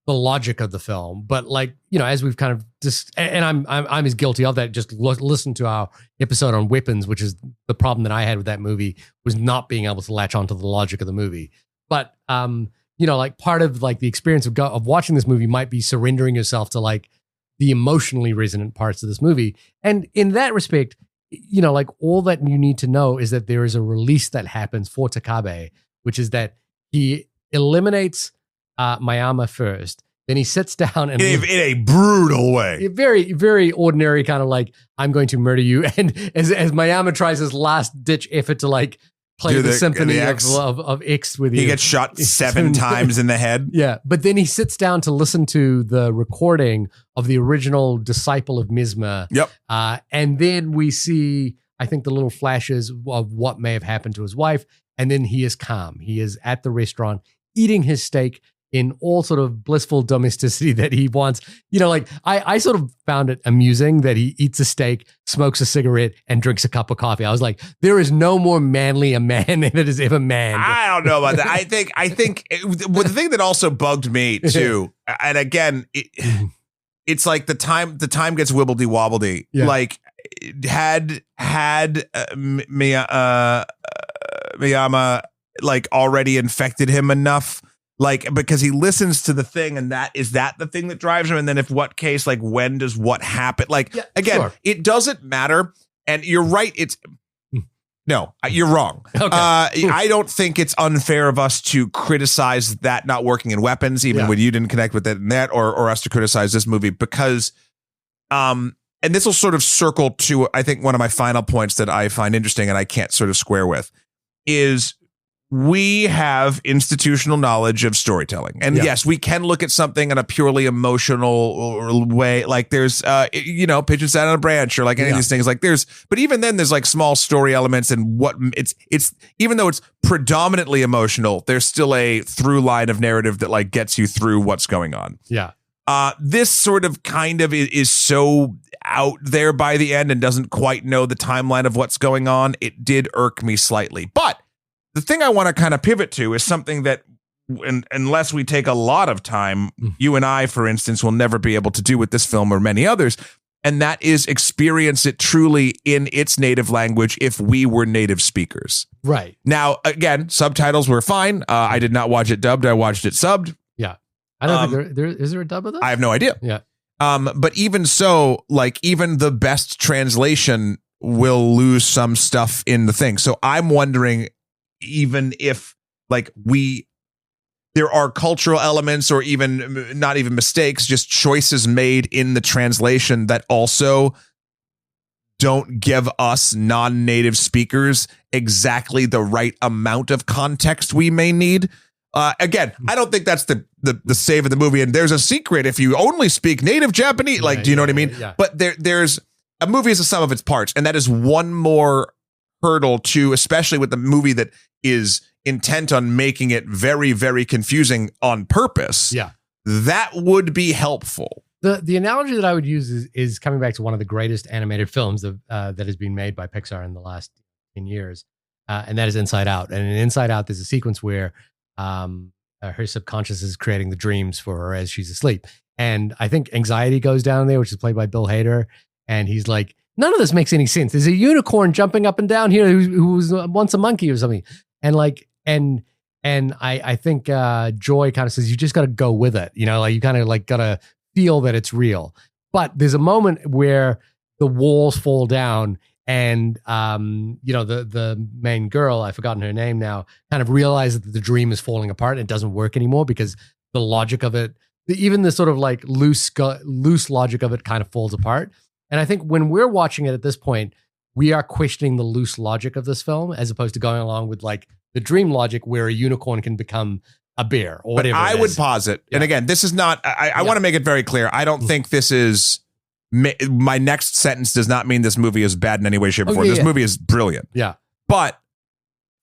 logic of the film, but like, you know, as we've kind of just, and I'm as guilty of that. Just listen to our episode on Weapons, which is the problem that I had with that movie, was not being able to latch onto the logic of the movie. But you know, like part of like the experience of watching this movie might be surrendering yourself to like the emotionally resonant parts of this movie. And in that respect, you know, like all that you need to know is that there is a release that happens for Takabe, which is that he eliminates Mayama first. Then he sits down and
in a brutal way,
very, very ordinary kind of like, I'm going to murder you. And as Mayama tries his last ditch effort to like play the symphony of X with you.
He gets shot 7 times in the head.
Yeah. But then he sits down to listen to the recording of the original disciple of Mesmer.
Yep.
And then we see, I think, the little flashes of what may have happened to his wife. And then he is calm. He is at the restaurant eating his steak in all sort of blissful domesticity that he wants. You know, like I sort of found it amusing that he eats a steak, smokes a cigarette, and drinks a cup of coffee. I was like, there is no more manly a man that is ever manned.
I don't know about that. I think the thing that also bugged me too, and again, it's like the time gets wibbledy wobbledy. Yeah. Like had Miyama like already infected him enough. Like, because he listens to the thing, and is that the thing that drives him? And then if what case, like when does what happen? Like, again, It doesn't matter. And you're right. No, you're wrong. Okay. I don't think it's unfair of us to criticize that not working in Weapons, even when you didn't connect with it in that, or us to criticize this movie because, and this will sort of circle to, I think, one of my final points that I find interesting and I can't sort of square with is we have institutional knowledge of storytelling. And yes, we can look at something in a purely emotional way. Like there's, Pigeon Sat on a Branch or like any of these things like but even then there's like small story elements and what it's, even though it's predominantly emotional, there's still a through line of narrative that like gets you through what's going on.
Yeah.
This sort of kind of is so out there by the end and doesn't quite know the timeline of what's going on. It did irk me slightly, but the thing I want to kind of pivot to is something that, unless we take a lot of time, you and I, for instance, will never be able to do with this film or many others. And that is experience it truly in its native language if we were native speakers.
Right.
Now, again, subtitles were fine. I did not watch it dubbed. I watched it subbed.
Yeah. I don't think is there a dub of this?
I have no idea.
Yeah.
But even so, like even the best translation will lose some stuff in the thing. So I'm wondering, even if like there are cultural elements or even not even mistakes, just choices made in the translation that also don't give us non-native speakers exactly the right amount of context we may need. Again, I don't think that's the save of the movie. And there's a secret if you only speak native Japanese. Like, do you know what I mean?
Yeah.
But there's a movie is a sum of its parts, and that is one more hurdle to, especially with the movie that is intent on making it very, very confusing on purpose.
Yeah.
That would be helpful.
The analogy that I would use is coming back to one of the greatest animated films that has been made by Pixar in the last 10 years. And that is Inside Out. And in Inside Out, there's a sequence where her subconscious is creating the dreams for her as she's asleep. And I think Anxiety goes down there, which is played by Bill Hader. And he's like, none of this makes any sense. There's a unicorn jumping up and down here who was once a monkey or something. And like, and I think Joy kind of says, you just got to go with it. You know, like you kind of like got to feel that it's real. But there's a moment where the walls fall down and, the main girl, I've forgotten her name now, kind of realizes that the dream is falling apart and it doesn't work anymore because the logic of it, even the sort of like loose logic of it kind of falls apart. And I think when we're watching it at this point, we are questioning the loose logic of this film as opposed to going along with like the dream logic where a unicorn can become a bear or whatever.
But I would posit, and again, this is not, I want to make it very clear. I don't think this is, my next sentence does not mean this movie is bad in any way, shape, or form. This movie is brilliant.
Yeah.
But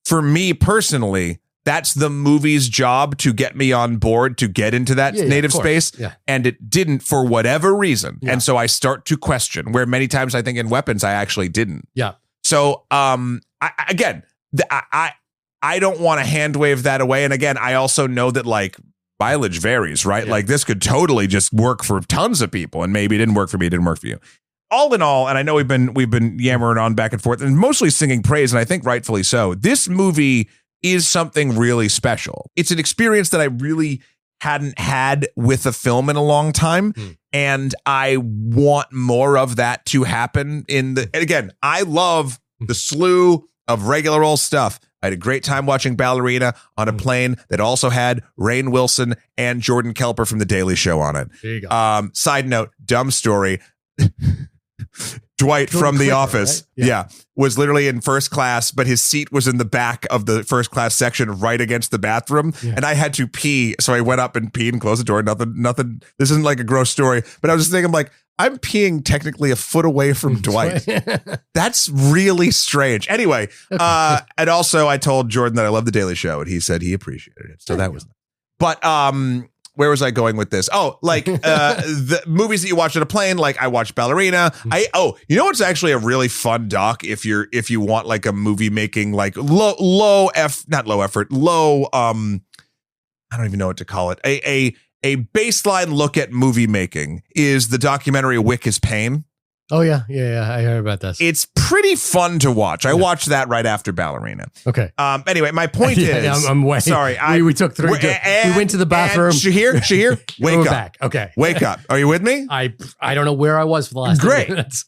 for me personally, that's the movie's job to get me on board, to get into that native space.
Yeah.
And it didn't for whatever reason.
Yeah.
And so I start to question where many times I think in Weapons, I actually didn't.
Yeah.
So, I don't want to hand wave that away. And again, I also know that like mileage varies, right?
Yeah.
Like this could totally just work for tons of people. And maybe it didn't work for me. It didn't work for you. All in all, and I know we've been yammering on back and forth and mostly singing praise. And I think rightfully so. This movie is something really special. It's an experience that I really hadn't had with a film in a long time. And I want more of that to happen and again, I love the slew of regular old stuff. I had a great time watching Ballerina on a plane that also had Rainn Wilson and Jordan Kelper from The Daily Show on it.
There you go.
Side note, dumb story. Dwight from The Office,
right?
was literally in first class, but his seat was in the back of the first class section right against the bathroom. Yeah. And I had to pee. So I went up and peed and closed the door. Nothing. This isn't like a gross story, but I was just thinking like, I'm peeing technically a foot away from Dwight. That's really strange. Anyway, and also I told Jordan that I love The Daily Show and he said he appreciated it. So that was nice. But where was I going with this? Oh, like the movies that you watch on a plane. Like I watched Ballerina. You know what's actually a really fun doc if you want like a movie making like low effort. I don't even know what to call it. A baseline look at movie making is the documentary Wick is Pain.
Oh yeah. I heard about this.
It's pretty fun to watch. I watched that right after Ballerina.
Okay.
Anyway, my point is,
I'm way. Sorry, we took three. We went to the bathroom.
Shahir, wake up.
Back. Okay.
Wake up. Are you with me?
I don't know where I was for the last 10 minutes.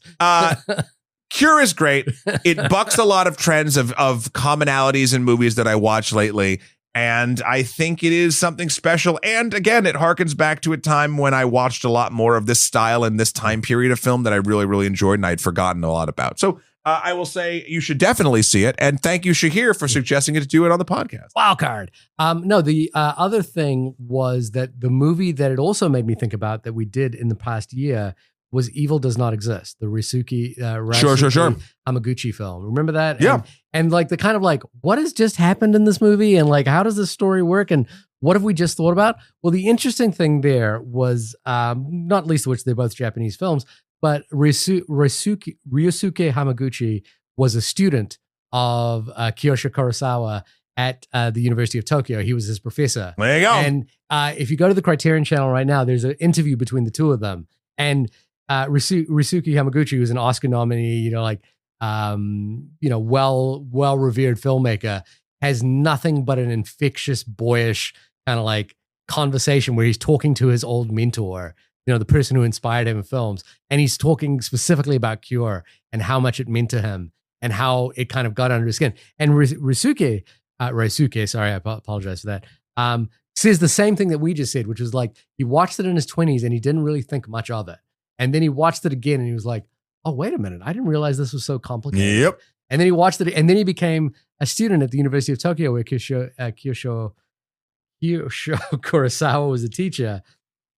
Cure is great. It bucks a lot of trends of commonalities in movies that I watch lately. And I think it is something special. And again, it harkens back to a time when I watched a lot more of this style and this time period of film that I really, really enjoyed and I'd forgotten a lot about. So I will say you should definitely see it. And thank you, Shahir, for suggesting it to do it on the podcast.
Wild card. No, the other thing was that the movie that it also made me think about that we did in the past year was Evil Does Not Exist, the Ryusuke
Sure.
Hamaguchi film. Remember that?
Yeah.
And like the kind of like, what has just happened in this movie? And like, how does this story work? And what have we just thought about? Well, the interesting thing there was, not least of which they're both Japanese films, but Ryusuke Hamaguchi was a student of Kiyoshi Kurosawa at the University of Tokyo. He was his professor.
There you go.
And if you go to the Criterion channel right now, there's an interview between the two of them. And Ryusuke Hamaguchi, who's an Oscar nominee, well-revered filmmaker, has nothing but an infectious, boyish kind of like conversation where he's talking to his old mentor, the person who inspired him in films. And he's talking specifically about Cure and how much it meant to him and how it kind of got under his skin. And Ryusuke, sorry, I apologize for that, says the same thing that we just said, which was like, he watched it in his 20s and he didn't really think much of it. And then he watched it again and he was like, oh, wait a minute, I didn't realize this was so complicated.
Yep.
And then he watched it, and then he became a student at the University of Tokyo where Kiyoshi Kurosawa was a teacher,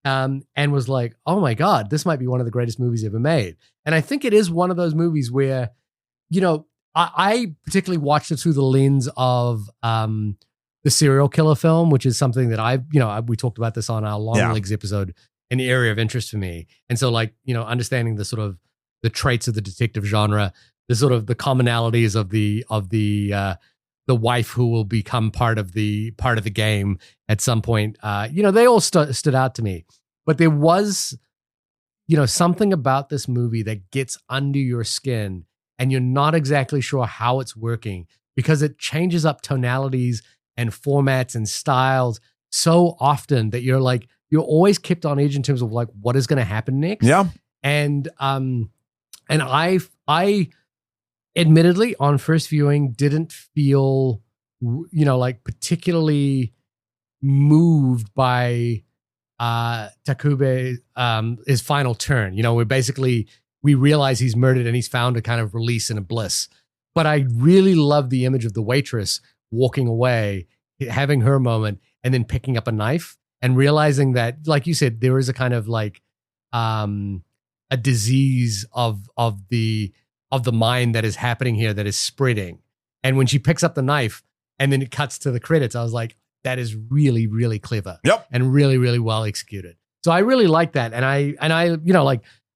and was like, oh my God, this might be one of the greatest movies ever made. And I think it is one of those movies where, I particularly watched it through the lens of the serial killer film, which is something that we talked about this on our Long Legs episode, an area of interest for me. And so understanding the sort of the traits of the detective genre, the sort of the commonalities of the wife who will become part of the game at some point. They all stood out to me, but there was, something about this movie that gets under your skin and you're not exactly sure how it's working because it changes up tonalities and formats and styles so often that you're always kept on edge in terms of like what is going to happen next.
Yeah.
And I admittedly on first viewing didn't feel, particularly moved by Takube, his final turn. Where basically we realize he's murdered and he's found a kind of release and a bliss. But I really love the image of the waitress walking away, having her moment, and then picking up a knife and realizing that, like you said, there is a kind of like a disease of the mind that is happening here that is spreading. And when she picks up the knife and then it cuts to the credits, I was like, that is really, really clever.
Yep.
And really, really well executed. So I really like that. And I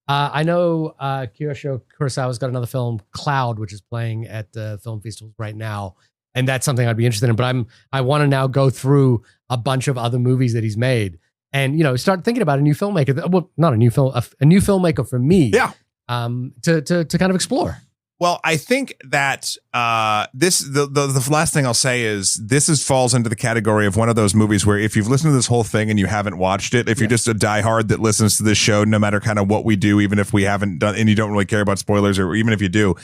I know Kiyoshi Kurosawa's got another film, Cloud, which is playing at film festivals right now. And that's something I'd be interested in. But I want to now go through a bunch of other movies that he's made and, start thinking about a new filmmaker. Well, not a new film, a new filmmaker for me.
Yeah.
To kind of explore.
Well, I think that the last thing I'll say is this falls into the category of one of those movies where if you've listened to this whole thing and you haven't watched it, if you're just a diehard that listens to this show, no matter kind of what we do, even if we haven't done and you don't really care about spoilers, or even if you do,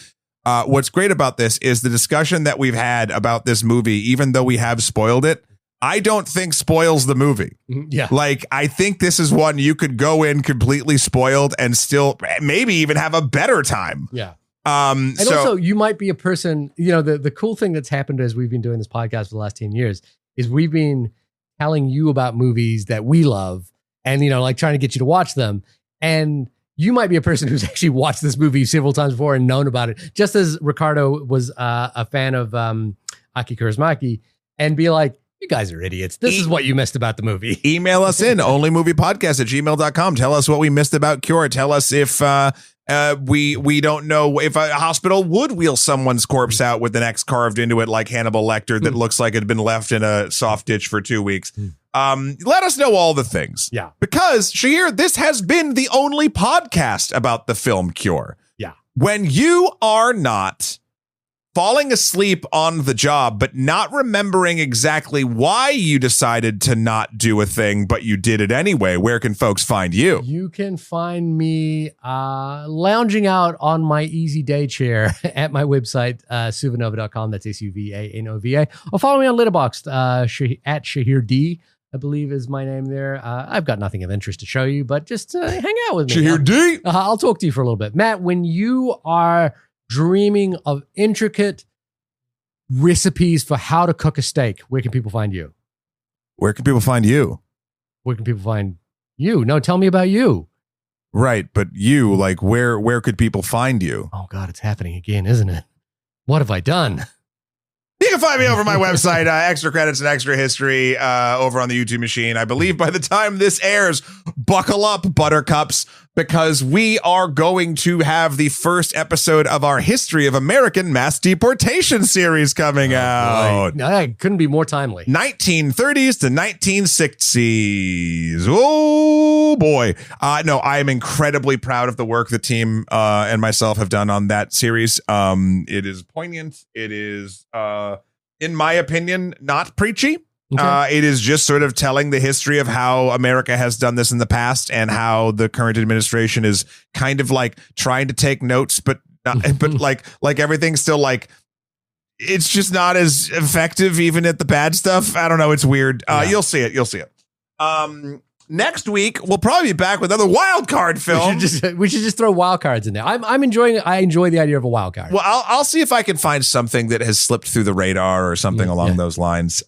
what's great about this is the discussion that we've had about this movie, even though we have spoiled it, I don't think spoils the movie.
Yeah.
Like, I think this is one you could go in completely spoiled and still maybe even have a better time.
Yeah. And also you might be a person, the cool thing that's happened as we've been doing this podcast for the last 10 years is we've been telling you about movies that we love and, trying to get you to watch them. And you might be a person who's actually watched this movie several times before and known about it, just as Ricardo was a fan of Aki Kaurismäki, and be like, you guys are idiots. This is what you missed about the movie.
Email us in onlymoviepodcast@gmail.com. Tell us what we missed about Cure. Tell us if we don't know if a hospital would wheel someone's corpse out with an X carved into it like Hannibal Lecter that looks like it had been left in a soft ditch for 2 weeks. Let us know all the things.
Yeah.
Because, Shahir, this has been the only podcast about the film Cure.
Yeah.
When you are not falling asleep on the job, but not remembering exactly why you decided to not do a thing, but you did it anyway, where can folks find you?
You can find me lounging out on my easy day chair at my website, suvanova.com. That's SUVANOVA. Or follow me on Letterboxd at Shahir D, I believe is my name there. I've got nothing of interest to show you, but just hang out with me.
Shahir D.
I'll talk to you for a little bit. Matt, when you are dreaming of intricate recipes for how to cook a steak, where can people find you?
Where can people find you?
Where can people find you? No, tell me about you.
Right, but you, like, where could people find you?
Oh God, it's happening again, isn't it? What have I done?
You can find me over my website, Extra Credits and Extra History, over on the YouTube machine. I believe by the time this airs, buckle up, Buttercups, because we are going to have the first episode of our History of American Mass Deportation series coming out.
No, it couldn't be more timely.
1930s to 1960s. Oh boy. No, I am incredibly proud of the work the team and myself have done on that series. It is poignant. It is, in my opinion, not preachy. Okay. It is just sort of telling the history of how America has done this in the past and how the current administration is kind of like trying to take notes, but like everything's still like, it's just not as effective even at the bad stuff. I don't know. It's weird. You'll see it. You'll see it. Next week, we'll probably be back with another wild card film.
We should just throw wild cards in there. I'm enjoying it. I enjoy the idea of a wild card.
Well, I'll see if I can find something that has slipped through the radar or something along those lines.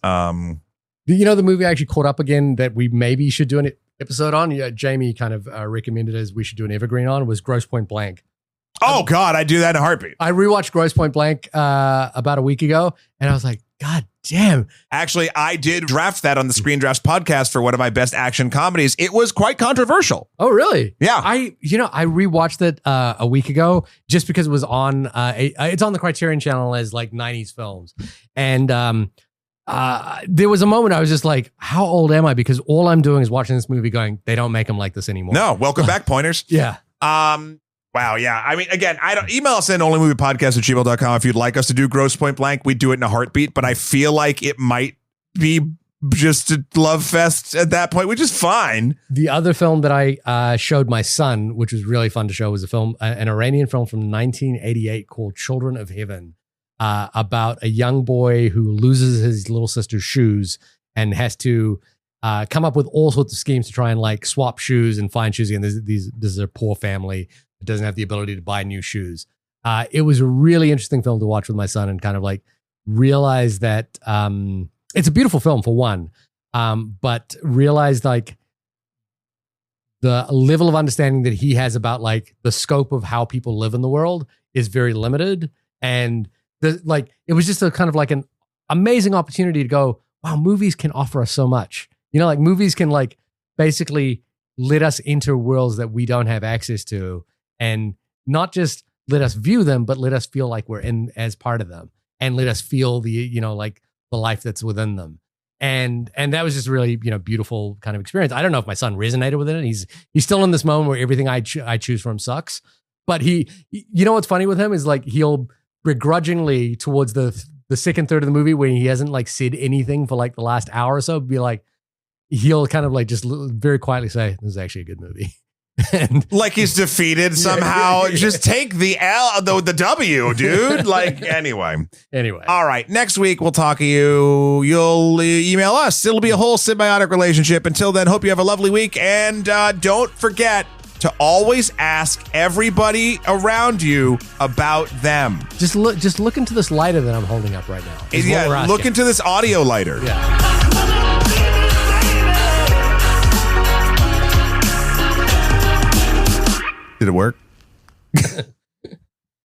You know, the movie I actually caught up again that we maybe should do an episode on, Jamie kind of recommended as we should do an evergreen on, was Grosse Pointe Blank.
Oh, God, I'd do that in a heartbeat.
I rewatched Grosse Pointe Blank about a week ago, and I was like, God damn.
Actually, I did draft that on the Screen Drafts podcast for one of my best action comedies. It was quite controversial.
Oh, really?
Yeah.
I rewatched it a week ago just because it was on, it's on the Criterion Channel as like 90s films. And there was a moment I was just like, how old am I? Because all I'm doing is watching this movie going, they don't make them like this anymore.
No, welcome back, pointers.
Yeah.
Wow, yeah. I mean, again, email us in onlymoviepodcast@gmail.com if you'd like us to do Grosse Pointe Blank. We'd do it in a heartbeat, but I feel like it might be just a love fest at that point, which is fine.
The other film that I showed my son, which was really fun to show, was a film, an Iranian film from 1988 called Children of Heaven, about a young boy who loses his little sister's shoes and has to come up with all sorts of schemes to try and like swap shoes and find shoes again. This is a poor family that doesn't have the ability to buy new shoes. It was a really interesting film to watch with my son and kind of like realize that it's a beautiful film for one, but realize like the level of understanding that he has about like the scope of how people live in the world is very limited. And it was just a kind of like an amazing opportunity to go, wow, movies can offer us so much. You know, like movies can like basically let us into worlds that we don't have access to, and not just let us view them, but let us feel like we're in as part of them, and let us feel the, you know, like the life that's within them. And that was just really, you know, beautiful kind of experience. I don't know if my son resonated with it. He's still in this moment where everything I choose from sucks. But you know what's funny with him is like he'll begrudgingly towards the second third of the movie when he hasn't like said anything for like the last hour or so, be like, he'll kind of like just very quietly say, "This is actually a good movie." And
like he's defeated somehow. Just take the L, the W, dude. Like anyway. All right. Next week we'll talk to you. You'll email us. It'll be a whole symbiotic relationship. Until then, hope you have a lovely week, and don't forget to always ask everybody around you about them.
Just look into this lighter that I'm holding up right now.
Yeah, look into this audio lighter.
Yeah.
Did it work?